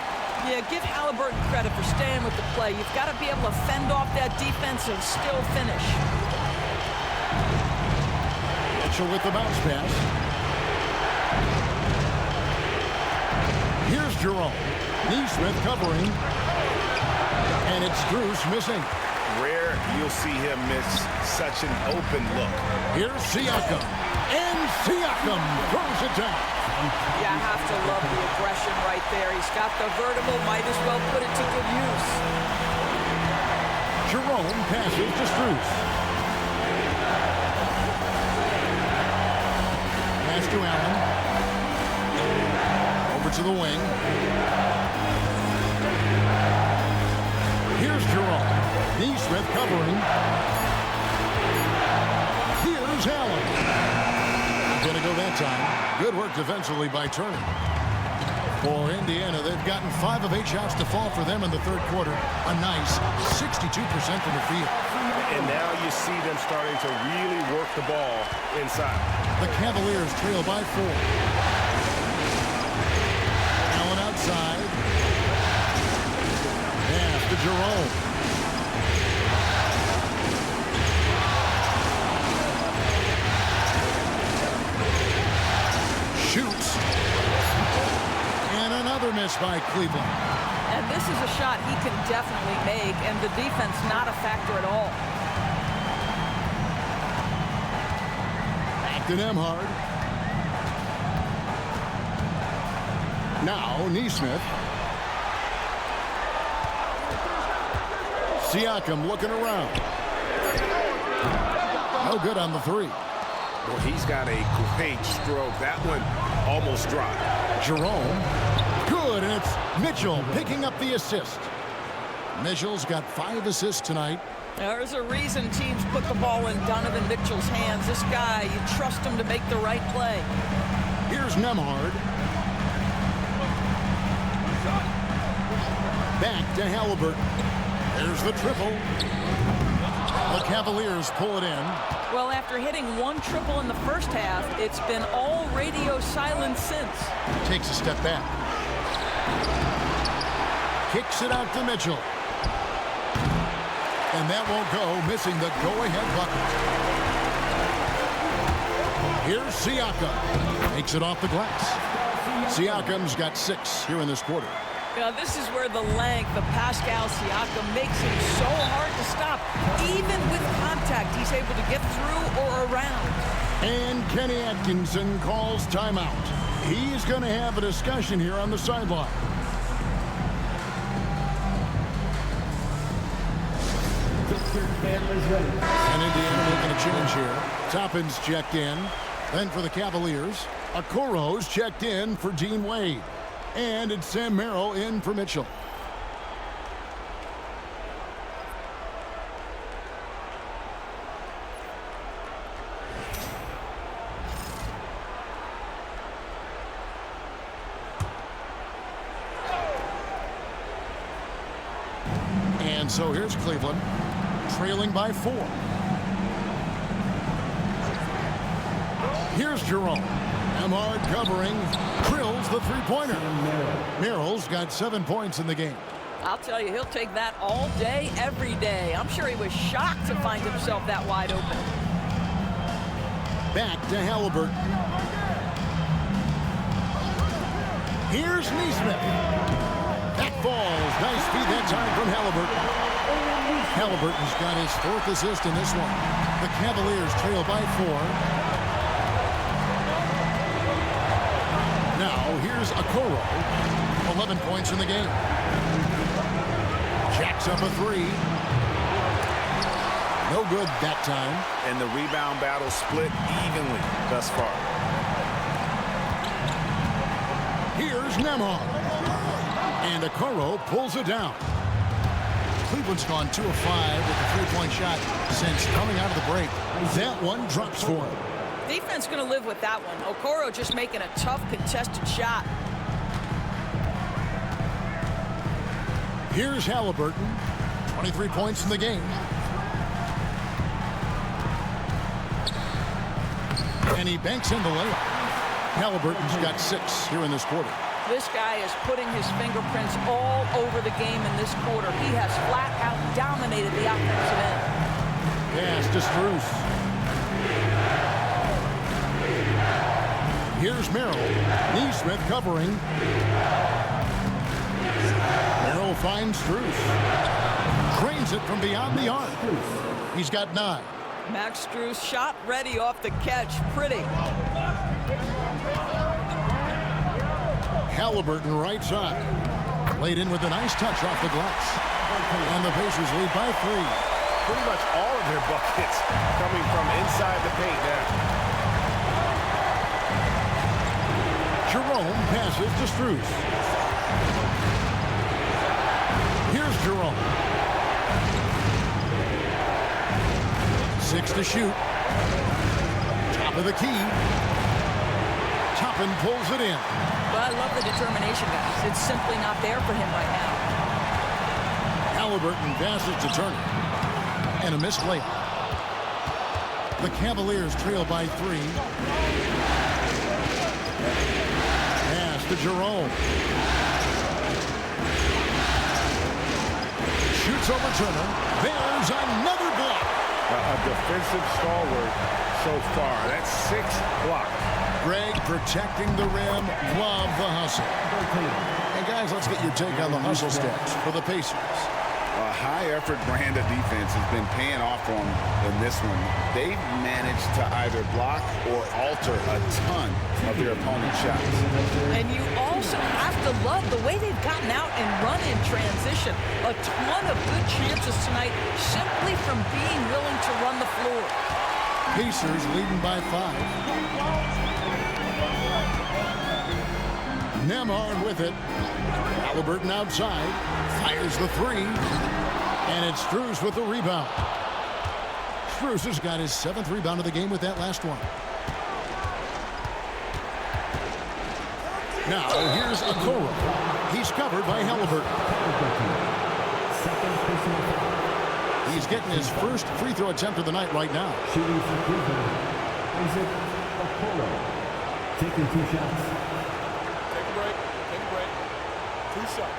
S3: Yeah, give Halliburton credit for staying with the play. You've got to be able to fend off that defense and still finish.
S1: Mitchell with the bounce pass. Here's Jerome. Nesmith covering. And it's Strus missing.
S2: Rare you'll see him miss such an open look.
S1: Here's Siakam. And Siakam throws it down.
S3: Yeah, I have to love the aggression right there. He's got the vertical, might as well put it to good use.
S1: Jerome passes to Strus. Pass to Allen. Over to the wing. Here's Jerome. Nesmith covering. Here's Allen. Gonna go that time. Good work defensively by Turner. For Indiana, they've gotten 5 of 8 shots to fall for them in the third quarter. A nice 62% from the field.
S2: And now you see them starting to really work the ball inside.
S1: The Cavaliers trail by 4. Allen outside. Pass to Jerome. Shoots. And another miss by Cleveland.
S3: And this is a shot he can definitely make, and the defense not a factor at all.
S1: Back to Nembhard. Now Nesmith. Siakam looking around. No good on the 3.
S2: Well, he's got a great stroke. That one almost dropped.
S1: Jerome. Good, and it's Mitchell picking up the assist. Mitchell's got 5 assists tonight.
S3: There's a reason teams put the ball in Donovan Mitchell's hands. This guy, you trust him to make the right play.
S1: Here's Nembhard. Back to Halliburton. There's the triple. The Cavaliers pull it in.
S3: Well, after hitting 1 triple in the first half, it's been all radio silence since.
S1: Takes a step back. Kicks it out to Mitchell. And that won't go, missing the go-ahead bucket. Here's Siakam. Makes it off the glass. Siakam's got 6 here in this quarter.
S3: This is where the length of Pascal Siakam makes him so hard to stop. Even with contact, he's he's able to get through or around.
S1: And Kenny Atkinson calls timeout. He's going to have a discussion here on the sideline. And Indiana making a change here. Toppin's checked in. Then for the Cavaliers, Okoro's checked in for Dean Wade. And it's Sam Merrill in for Mitchell. And so here's Cleveland, trailing by 4. Here's Jerome. Emard covering, drills the three-pointer. Merrill's got 7 points in the game.
S3: I'll tell you, he'll take that all day, every day. I'm sure he was shocked to find himself that wide open.
S1: Back to Halliburton. Here's Neesmith. That falls. Nice feed that time from Halliburton. Halliburton's got his 4th assist in this one. The Cavaliers trail by 4. Now, here's Okoro. 11 points in the game. Jacks up a 3. No good that time.
S2: And the rebound battle split evenly thus far.
S1: Here's Nembhard. And Okoro pulls it down. Cleveland's gone 2 of 5 with the three-point shot since coming out of the break. That one drops for him.
S3: Defense going to live with that one. Okoro just making a tough contested shot.
S1: Here's Halliburton. 23 points in the game. And he banks in the layup. Halliburton's got 6 here in this quarter.
S3: This guy is putting his fingerprints all over the game in this quarter. He has flat out dominated the offensive end.
S1: Pass to Strus. Here's Merrill. Neesmith covering. Merrill finds Strus. Drains it from beyond the arc. He's got 9.
S3: Max Strus shot ready off the catch. Pretty.
S1: Halliburton right side. Laid in with a nice touch off the glass. And the Pacers lead by 3.
S2: Pretty much all of their buckets coming from inside the paint now.
S1: Jerome passes to Strus. Here's Jerome. 6 to shoot. Top of the key. Toppin pulls it in.
S3: But I love the determination, guys. It's simply not there for him right now.
S1: Halliburton passes to Turner. And a missed layup. The Cavaliers trail by 3. Pass to Jerome. Shoots over Turner. There's another block.
S2: A defensive stalwart so far. That's 6 blocks.
S1: Greg protecting the rim. Love the hustle. Hey, guys, let's get your take on the hustle stats for the Pacers.
S2: A high-effort brand of defense has been paying off for them in this one. They've managed to either block or alter a ton of their opponent's shots.
S3: And you also have to love the way they've gotten out and run in transition. A ton of good chances tonight simply from being willing to run the floor.
S1: Pacers leading by 5. Nembhard with it. Halliburton outside. Fires the 3. And it's Strus with the rebound. Strus has got his 7th rebound of the game with that last one. Now here's Okoro. He's covered by Halliburton. He's getting his first free throw attempt of the night right now.
S5: Shooting for Cleveland, Isaac Okoro. Taking 2 shots.
S7: Take a break. 2 shots.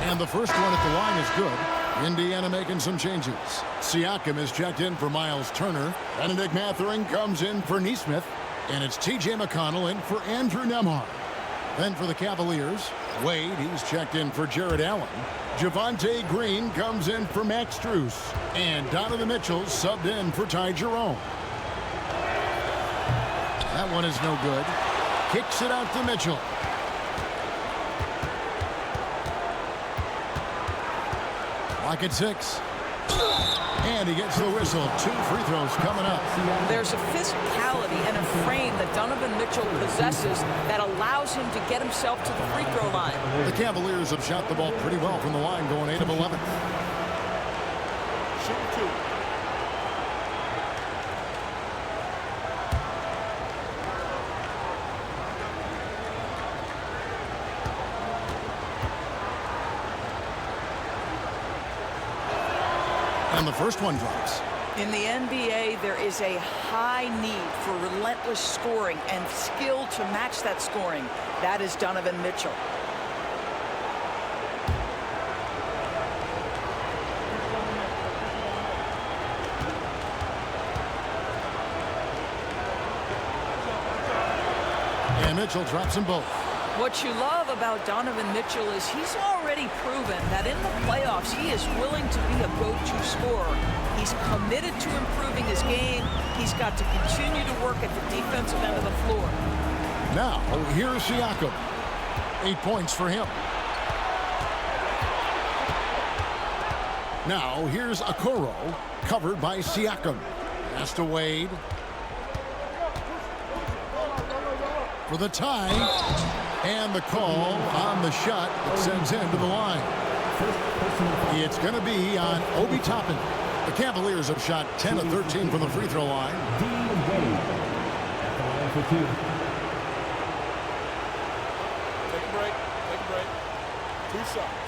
S1: And the first one at the line is good. Indiana making some changes. Siakam is checked in for Miles Turner. Benedict Mathurin comes in for Neesmith. And it's T.J. McConnell in for Andrew Nembhard. Then for the Cavaliers, Wade, he's checked in for Jared Allen. Javonte Green comes in for Max Strus. And Donovan Mitchell subbed in for Ty Jerome. That one is no good. Kicks it out to Mitchell. Clock at 6. And he gets the whistle. 2 free throws coming up.
S3: There's a physicality and a frame that Donovan Mitchell possesses that allows him to get himself to the free throw line.
S1: The Cavaliers have shot the ball pretty well from the line, going 8 of 11.
S8: Shooting 2.
S1: And the first one drops.
S3: In the NBA, there is a high need for relentless scoring and skill to match that scoring. That is Donovan Mitchell.
S1: And Mitchell drops them both.
S3: What you love about Donovan Mitchell is he's already proven that in the playoffs he is willing to be a go-to scorer. He's committed to improving his game. He's got to continue to work at the defensive end of the floor.
S1: Now, here's Siakam. 8 points for him. Now, here's Okoro, covered by Siakam. Pass to Wade. For the tie. And the call on the shot that sends him to the line. It's going to be on Obi Toppin. The Cavaliers have shot 10 of 13 from the free throw line.
S8: Take a break. Take a break. 2 shots.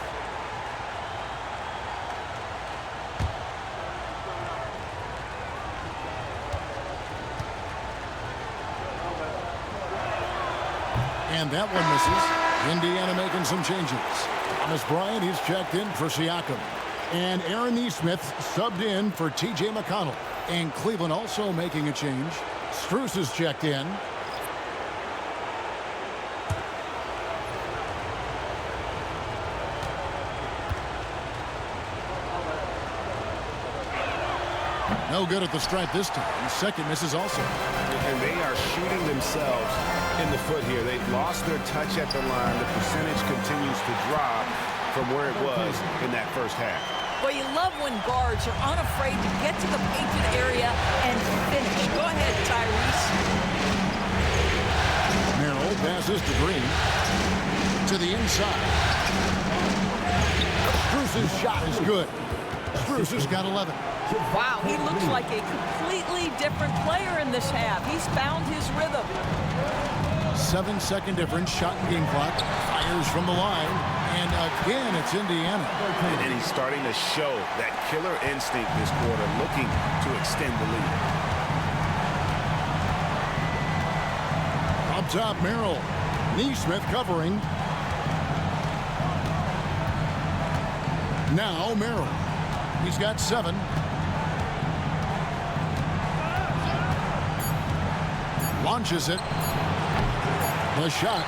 S1: And that one misses. Indiana making some changes. Thomas Bryant, he's checked in for Siakam. And Aaron Nesmith subbed in for T.J. McConnell. And Cleveland also making a change. Strus is checked in. No good at the stripe this time. Second misses also.
S2: And they are shooting themselves in the foot here. They've lost their touch at the line. The percentage continues to drop from where it was in that first half.
S3: Well, you love when guards are unafraid to get to the painted area and finish. Go ahead, Tyrese.
S1: Merrill passes to Green. To the inside. Strus's shot is good. Strus has got 11.
S3: Wow, he looks like a completely different player in this half. He's found his rhythm.
S1: 7-second difference, shot and game clock. Fires from the line. And again, it's Indiana.
S2: And he's starting to show that killer instinct this quarter, looking to extend the lead.
S1: Up top, Merrill. Nesmith covering. Now, Merrill. He's got 7. Launches it. The shot,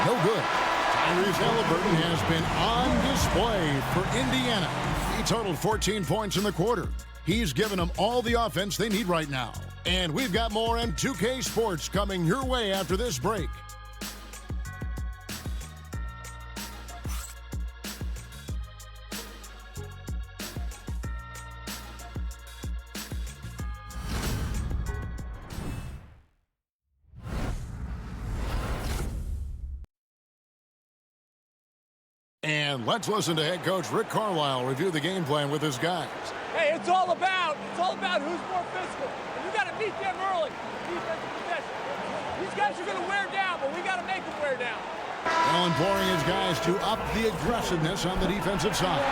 S1: no good. Tyrese Halliburton has been on display for Indiana. He totaled 14 points in the quarter. He's given them all the offense they need right now. And we've got more M2K Sports coming your way after this break. And let's listen to head coach Rick Carlisle review the game plan with his guys.
S6: Hey, it's all about who's more physical. And you got to beat them early. Defensive possession. These guys are going to wear down, but we got to make them wear down.
S1: Allen pouring his guys to up the aggressiveness on the defensive side.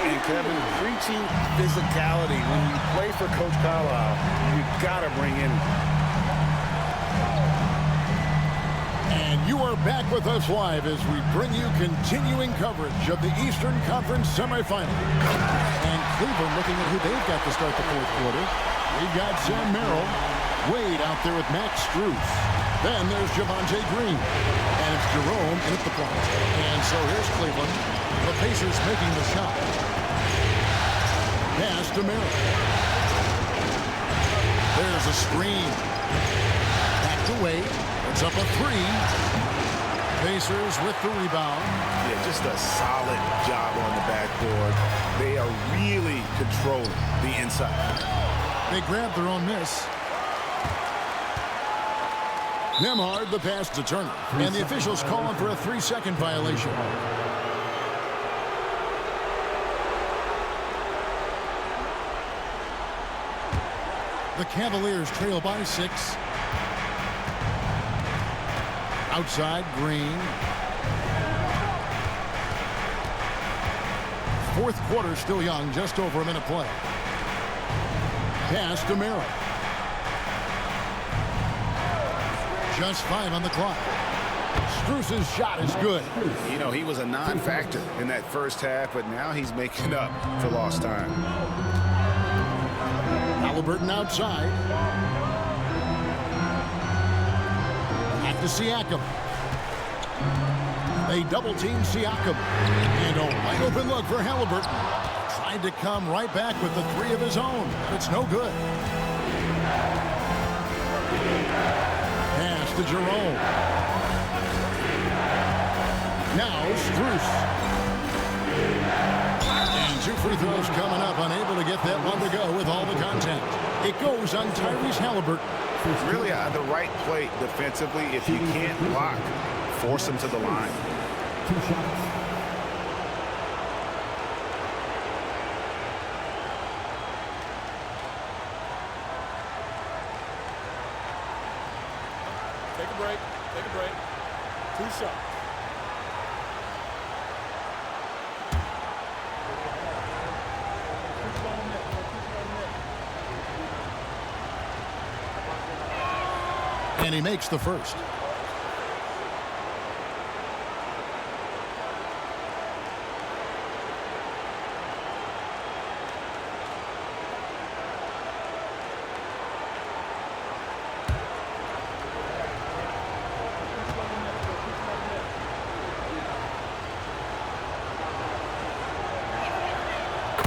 S2: And Kevin, preaching physicality. When you play for Coach Carlisle, you got to bring in.
S1: And you are back with us live as we bring you continuing coverage of the Eastern Conference semifinal. And Cleveland looking at who they've got to start the fourth quarter. We've got Sam Merrill. Wade out there with Max Strus. Then there's Javonte Green. And it's Jerome in at the point. And so here's Cleveland. The Pacers making the shot. Pass to Merrill. There's a screen. Back to Wade. It's up a three. Pacers with the rebound.
S2: Yeah, just a solid job on the backboard. They are really controlling the inside.
S1: They grab their own miss. Nembhard, the pass to Turner. And the officials calling for a 3-second violation. The Cavaliers trail by 6. Outside, Green. Fourth quarter still young, just over a minute play. Pass to Merrill. Just 5 on the clock. Strus's shot is good.
S2: You know, he was a non-factor in that first half, but now he's making up for lost time.
S1: Halliburton outside. Back to Siakam. They double-team Siakam. And a wide open look for Halliburton. Tried to come right back with the 3 of his own. It's no good. Pass to Jerome. Now Strus. And 2 free throws coming up. Unable to get that one to go with all the contact. It goes on Tyrese Halliburton.
S2: Really at the right plate defensively. If you can't block, force him to the line.
S5: 2 shots.
S7: Take a break. Take a break. 2 shots.
S1: And he makes the first.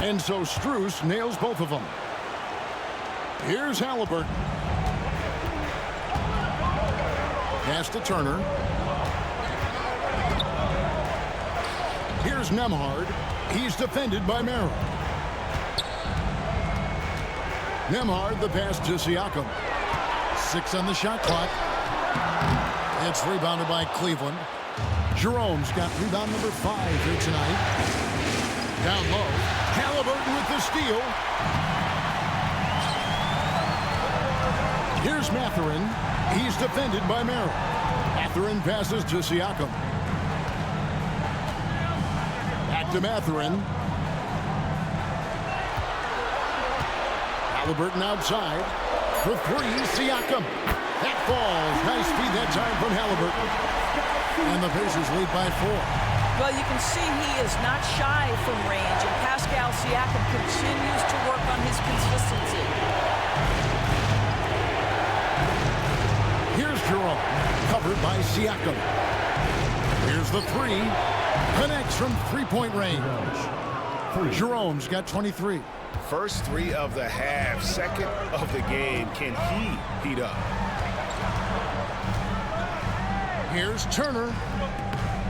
S1: And so Strus nails both of them. Here's Halliburton. Pass to Turner. Here's Nembhard. He's defended by Merrill. Nembhard, the pass to Siakam. 6 on the shot clock. It's rebounded by Cleveland. Jerome's got rebound number 5 here tonight. Down low. Halliburton with the steal. Here's Mathurin. He's defended by Merrill. Mathurin passes to Siakam. Back to Mathurin. Halliburton outside. For 3, Siakam. That falls. Nice feed that time from Halliburton. And the Pacers lead by 4.
S3: Well, you can see he is not shy from range, and Pascal Siakam continues to work on his consistency.
S1: Here's Jerome, covered by Siakam. Here's the 3. Connects from 3-point range. Jerome's got 23.
S2: First 3 of the half, second of the game. Can he heat up?
S1: Here's Turner.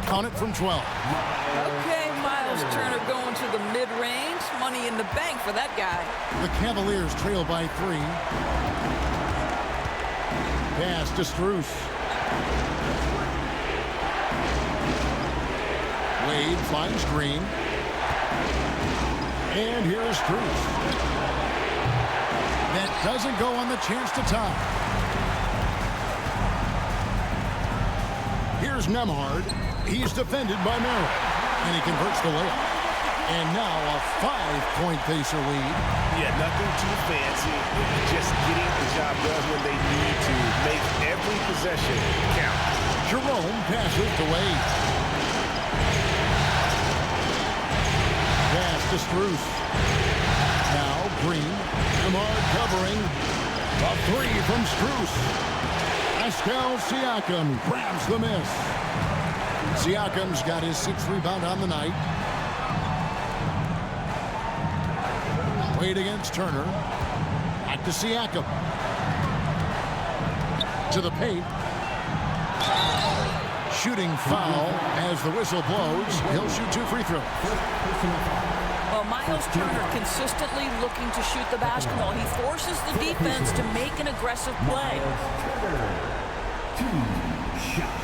S1: Count it from 12.
S3: Okay, Miles Turner going to the mid-range. Money in the bank for that guy.
S1: The Cavaliers trail by 3. Pass to Strus. Wade finds Green. And here's Strus. That doesn't go on the chance to tie. Here's Nembhard. He's defended by Merrill. And he converts the layup. And now a 5-point Pacer lead.
S2: Yeah, nothing too fancy. Just getting the job done when they need to. Make every possession count.
S1: Jerome passes to Wade. Pass to Strus. Now Green. Nembhard covering. A three from Strus. Pascal Siakam grabs the miss. Siakam's got his 6th rebound on the night. Wade against Turner. Back to Siakam. To the paint. Shooting foul as the whistle blows. He'll shoot 2 free throws.
S3: Well, Miles Turner consistently looking to shoot the basketball. He forces the defense to make an aggressive play.
S5: 2 shots.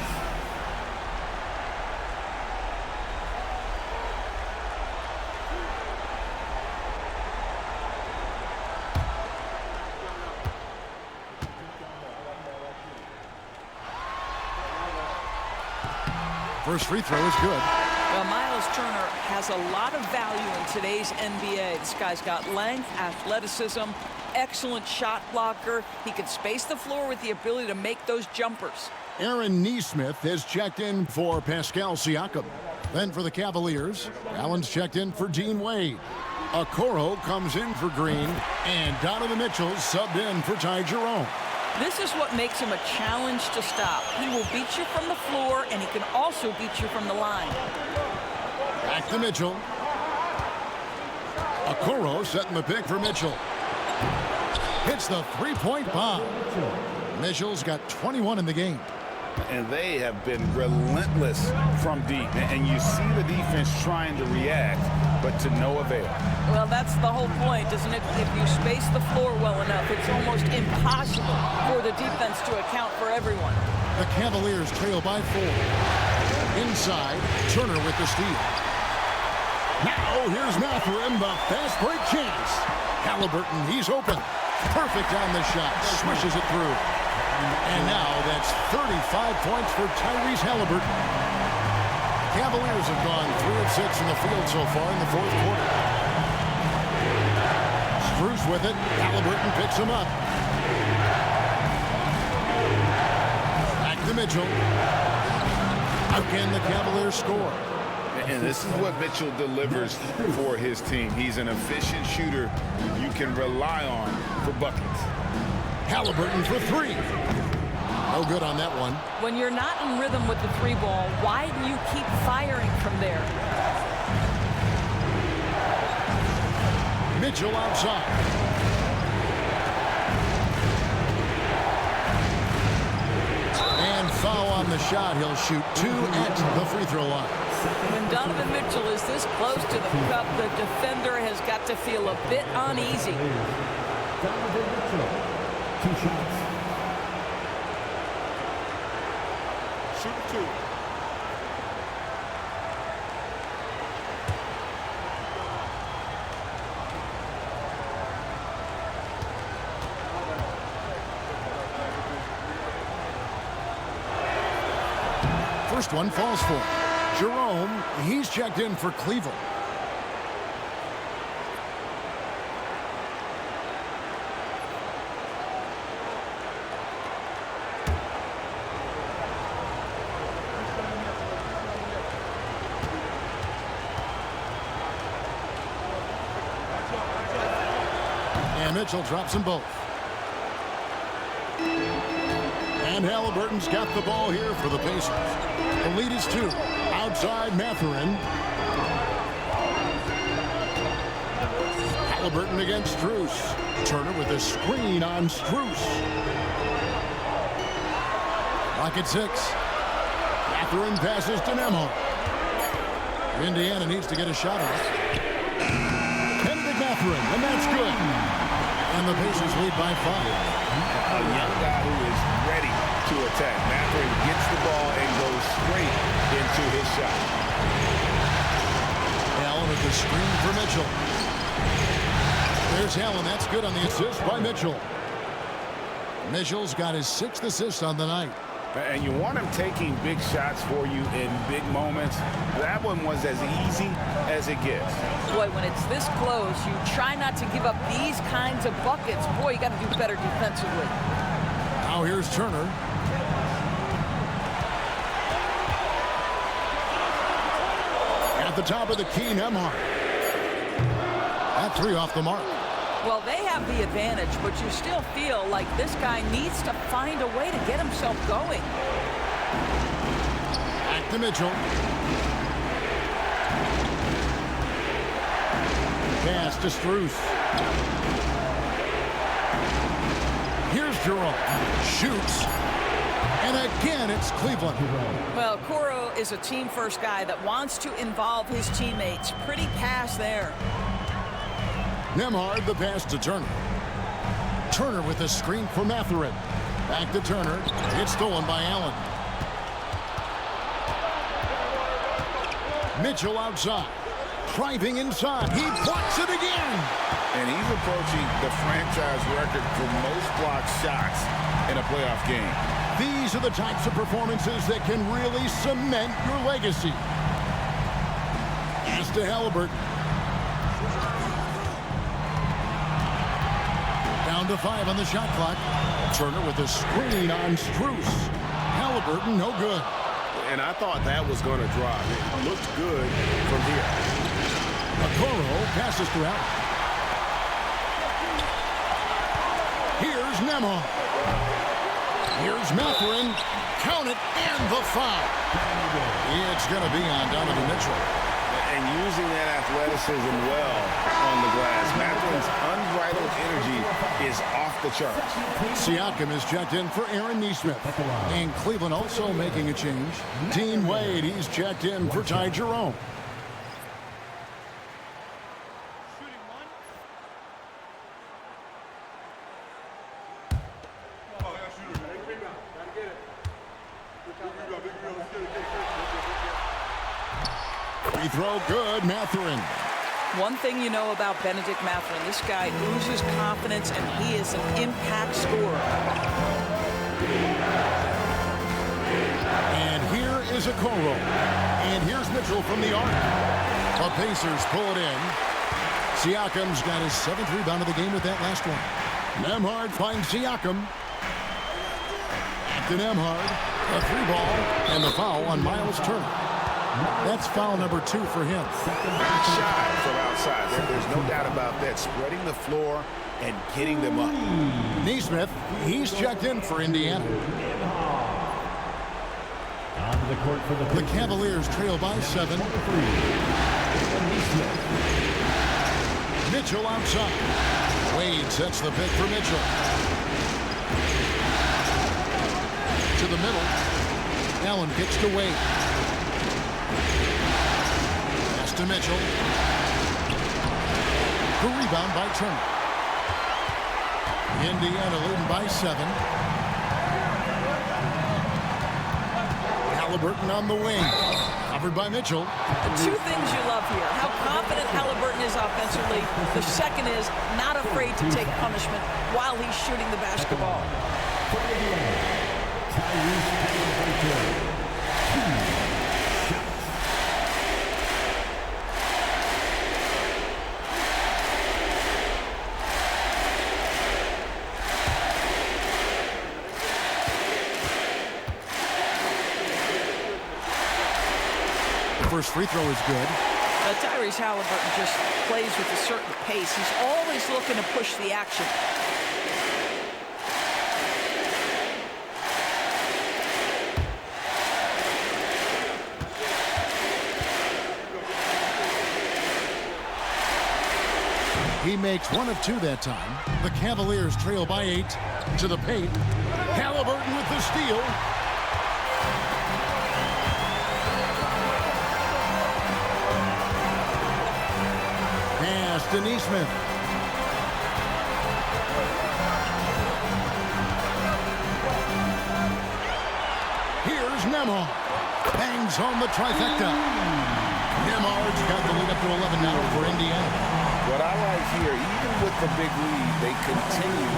S1: First free throw is good.
S3: Well, Miles Turner has a lot of value in today's NBA. This guy's got length, athleticism, excellent shot blocker. He can space the floor with the ability to make those jumpers.
S1: Aaron Nesmith has checked in for Pascal Siakam. Then for the Cavaliers, Allen's checked in for Dean Wade. Okoro comes in for Green, and Donovan Mitchell subbed in for Ty Jerome.
S3: This is what makes him a challenge to stop. He will beat you from the floor, and he can also beat you from the line.
S1: Back to Mitchell. Okoro setting the pick for Mitchell. Hits the three-point bomb. Mitchell's got 21 in the game.
S2: And they have been relentless from deep. And you see the defense trying to react, but to no avail.
S3: Well, that's the whole point, isn't it? If you space the floor well enough, it's almost impossible for the defense to account for everyone.
S1: The Cavaliers trail by 4. Inside, Turner with the steal. Now, here's Mathurin, the fast break chance. Halliburton, he's open. Perfect on the shot, swishes it through. And now that's 35 points for Tyrese Halliburton. Cavaliers have gone 3 of 6 in the field so far in the 4th quarter. Strus with it. Halliburton picks him up. Back to Mitchell. Again, the Cavaliers score.
S2: And this is what Mitchell delivers for his team. He's an efficient shooter you can rely on for buckets.
S1: Halliburton for 3. No good on that one.
S3: When you're not in rhythm with the 3-ball, why do you keep firing from there?
S1: Mitchell outside. And foul on the shot. He'll shoot 2 at the free throw line.
S3: When Donovan Mitchell is this close to the cup, the defender has got to feel a bit uneasy.
S5: Donovan Mitchell, 2 shots.
S8: Shoot 2.
S1: First one falls for Jerome. He's checked in for Cleveland. And Mitchell drops them both. And Halliburton's got the ball here for the Pacers. The lead is 2. Outside Mathurin. Halliburton against Strus. Turner with a screen on Strus. Rocket 6. Mathurin passes to Nemo. Indiana needs to get a shot on it. Benedict Mathurin, and that's good. And the Pacers lead by 5.
S2: A young guy who is ready to attack. Mathurin gets the ball and goes straight into his shot.
S1: Allen with the screen for Mitchell. There's Allen. That's good on the assist by Mitchell. Mitchell's got his 6th assist on the night.
S2: And you want him taking big shots for you in big moments. That one was as easy as it gets.
S3: Boy, when it's this close, you try not to give up these kinds of buckets. Boy, you got to do better defensively.
S1: Now here's Turner. At the top of the key, Nembhard. That 3 off the mark.
S3: Well, they have the advantage, but you still feel like this guy needs to find a way to get himself going.
S1: Back to Mitchell. Pass to Strus. Here's Jerome. Shoots. And again, it's Cleveland.
S3: Well, Coro is a team-first guy that wants to involve his teammates. Pretty pass there.
S1: Nembhard, the pass to Turner. Turner with the screen for Mathurin. Back to Turner. It's stolen by Allen. Mitchell outside. Driving inside. He blocks it again.
S2: And he's approaching the franchise record for most blocked shots in a playoff game.
S1: These are the types of performances that can really cement your legacy. Pass to Halliburton. Down to 5 on the shot clock. Turner with a screen on Strus. Halliburton, no good.
S2: And I thought that was going to drop. It looked good from here.
S1: Okoro passes to Allen. Here's Nembhard. Here's Mathurin. Count it, and the foul. It's going to be on Donovan Mitchell.
S2: And using that athleticism well on the glass. Mathurin's unbridled energy is off the charts.
S1: Siakam is checked in for Aaron Nesmith. And Cleveland also making a change. Dean Wade, he's checked in for Ty Jerome. Free throw good, Mathurin.
S3: One thing you know about Benedict Mathurin, this guy oozes confidence, and he is an impact scorer.
S1: And here is Okoro. And here's Mitchell from the arc. The Pacers pull it in. Siakam's got his 7th rebound of the game with that last one. Nembhard finds Siakam. Back to Nembhard. A 3-ball and the foul on Miles Turner. That's foul number 2 for him.
S2: Good shot from outside. There's no doubt about that. Spreading the floor and getting them up.
S1: Nesmith, he's checked in for Indiana.
S5: Onto the court for
S1: The Cavaliers trail by 7. Mitchell outside. Wade sets the pick for Mitchell. To the middle. Allen kicks to Wade. Pass to Mitchell. The rebound by Turner. Indiana leading by 7. Halliburton on the wing. Covered by Mitchell.
S3: Two things you love here. How confident Halliburton is offensively. The second is not afraid to take punishment while he's shooting the basketball.
S1: First free throw is good.
S3: Tyrese Halliburton just plays with a certain pace. He's always looking to push the action.
S1: He makes 1 of 2 that time. The Cavaliers trail by 8 to the paint. Halliburton with the steal. Pass to Nesmith. Here's Nembhard. Bangs home the trifecta. Nembhard's got the lead up to 11 now for Indiana.
S2: What I like here, even with the big lead, they continue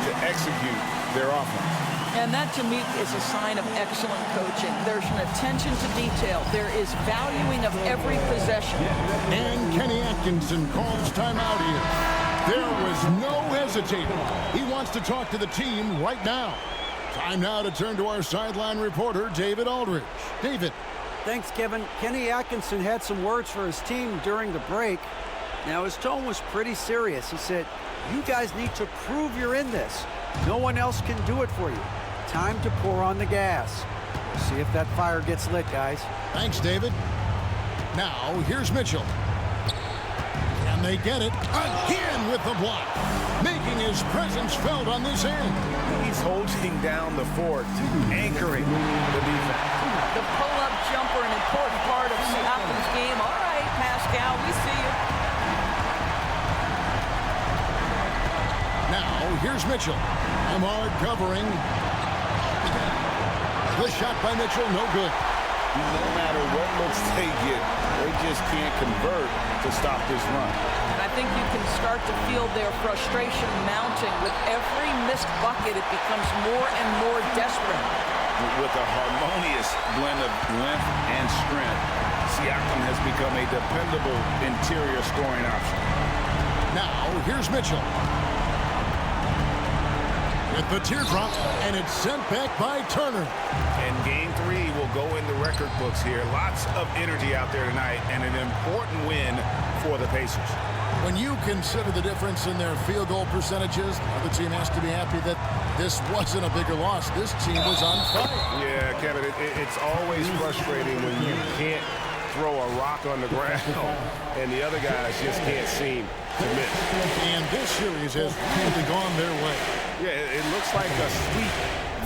S2: to execute their offense.
S3: And that, to me, is a sign of excellent coaching. There's an attention to detail. There is valuing of every possession.
S1: And Kenny Atkinson calls timeout here. There was no hesitating. He wants to talk to the team right now. Time now to turn to our sideline reporter, David Aldridge. David.
S4: Thanks, Kevin. Kenny Atkinson had some words for his team during the break. Now, his tone was pretty serious. He said, you guys need to prove you're in this. No one else can do it for you. Time to pour on the gas. We'll see if that fire gets lit, guys.
S1: Thanks, David. Now, here's Mitchell. And they get it again with the block, making his presence felt on this end.
S2: He's holding down the fort, anchoring the defense.
S3: The pull-up jumper, an important part of Siakam's game. All right, Pascal, we see you.
S1: Now, here's Mitchell. Ahmad covering. The shot by Mitchell, no good.
S2: No matter what looks they get, they just can't convert to stop this run.
S3: And I think you can start to feel their frustration mounting. With every missed bucket, it becomes more and more desperate.
S2: With a harmonious blend of length and strength, Siakam has become a dependable interior scoring option.
S1: Now, here's Mitchell. With the teardrop, and it's sent back by Turner.
S2: And game 3 will go in the record books here. Lots of energy out there tonight, and an important win for the Pacers.
S1: When you consider the difference in their field goal percentages, the other team has to be happy that this wasn't a bigger loss. This team was on fire.
S2: Yeah, Kevin, it's always frustrating when you can't throw a rock on the ground and the other guys just can't seem to miss.
S1: And this series has really gone their way.
S2: Yeah, it looks like a sweep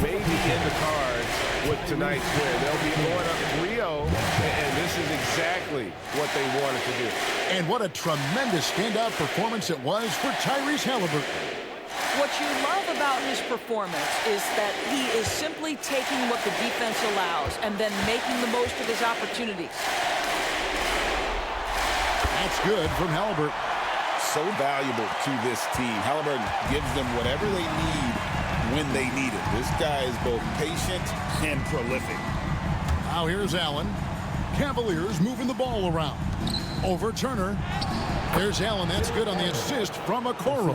S2: maybe in the cards with tonight's win. They'll be going up 3-0, and this is exactly what they wanted to do.
S1: And what a tremendous standout performance it was for Tyrese Halliburton.
S3: What you love about his performance is that he is simply taking what the defense allows and then making the most of his opportunities.
S1: That's good from Halliburton.
S2: So valuable to this team. Halliburton gives them whatever they need when they need it. This guy is both patient and prolific.
S1: Now here's Allen. Cavaliers moving the ball around. Over Turner. There's Allen. That's good on the assist from Okoro.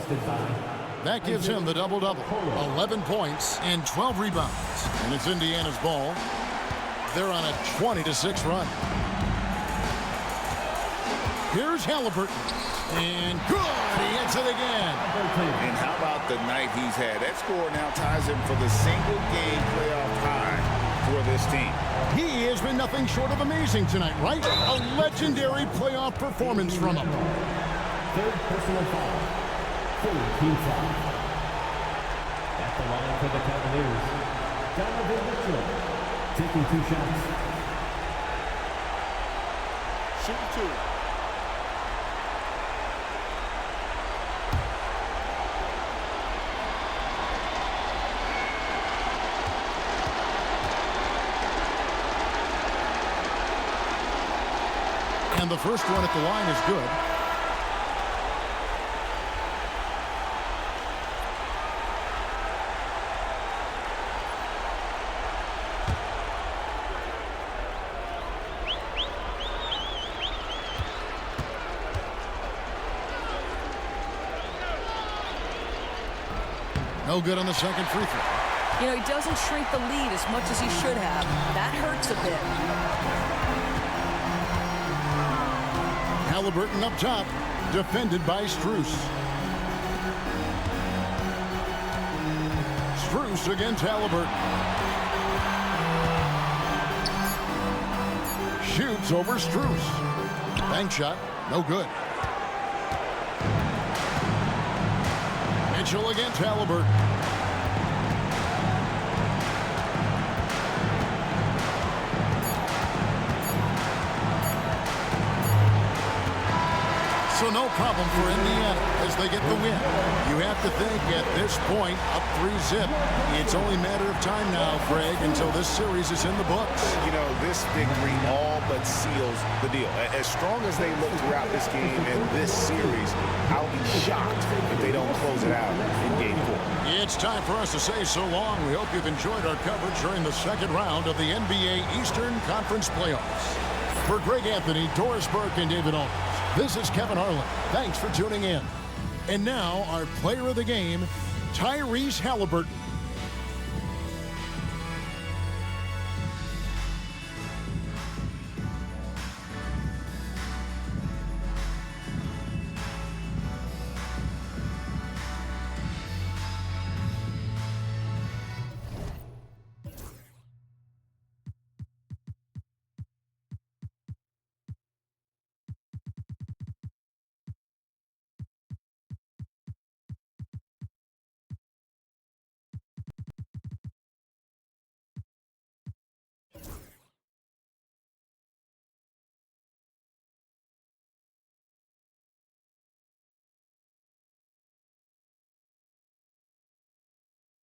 S1: That gives him the double-double. 11 points and 12 rebounds. And it's Indiana's ball. They're on a 20-6 run. Here's Halliburton. And good, he hits it again.
S2: And how about the night he's had? That score now ties him for the single-game playoff high for this team.
S1: He has been nothing short of amazing tonight, right? A legendary playoff performance from him.
S5: Third personal foul. 14 foul. At the line for the Cavaliers, Donovan Mitchell taking 2 shots.
S8: Shoot 2.
S1: And the first one at the line is good. No good on the second free throw.
S3: You know, he doesn't shrink the lead as much as he should have. That hurts a bit.
S1: Halliburton up top, defended by Strus. Strus against Halliburton. Shoots over Strus. Bank shot, no good. Mitchell against Halliburton. So no problem for Indiana as they get the win. You have to think at this point, up 3-0. It's only a matter of time now, Greg, until this series is in the books.
S2: You know, this victory all but seals the deal. As strong as they look throughout this game and this series, I'll be shocked if they don't close it out in Game 4.
S1: It's time for us to say so long. We hope you've enjoyed our coverage during the second round of the NBA Eastern Conference Playoffs. For Greg Anthony, Doris Burke, and David Aldridge, this is Kevin Harlan. Thanks for tuning in. And now, our player of the game, Tyrese Halliburton.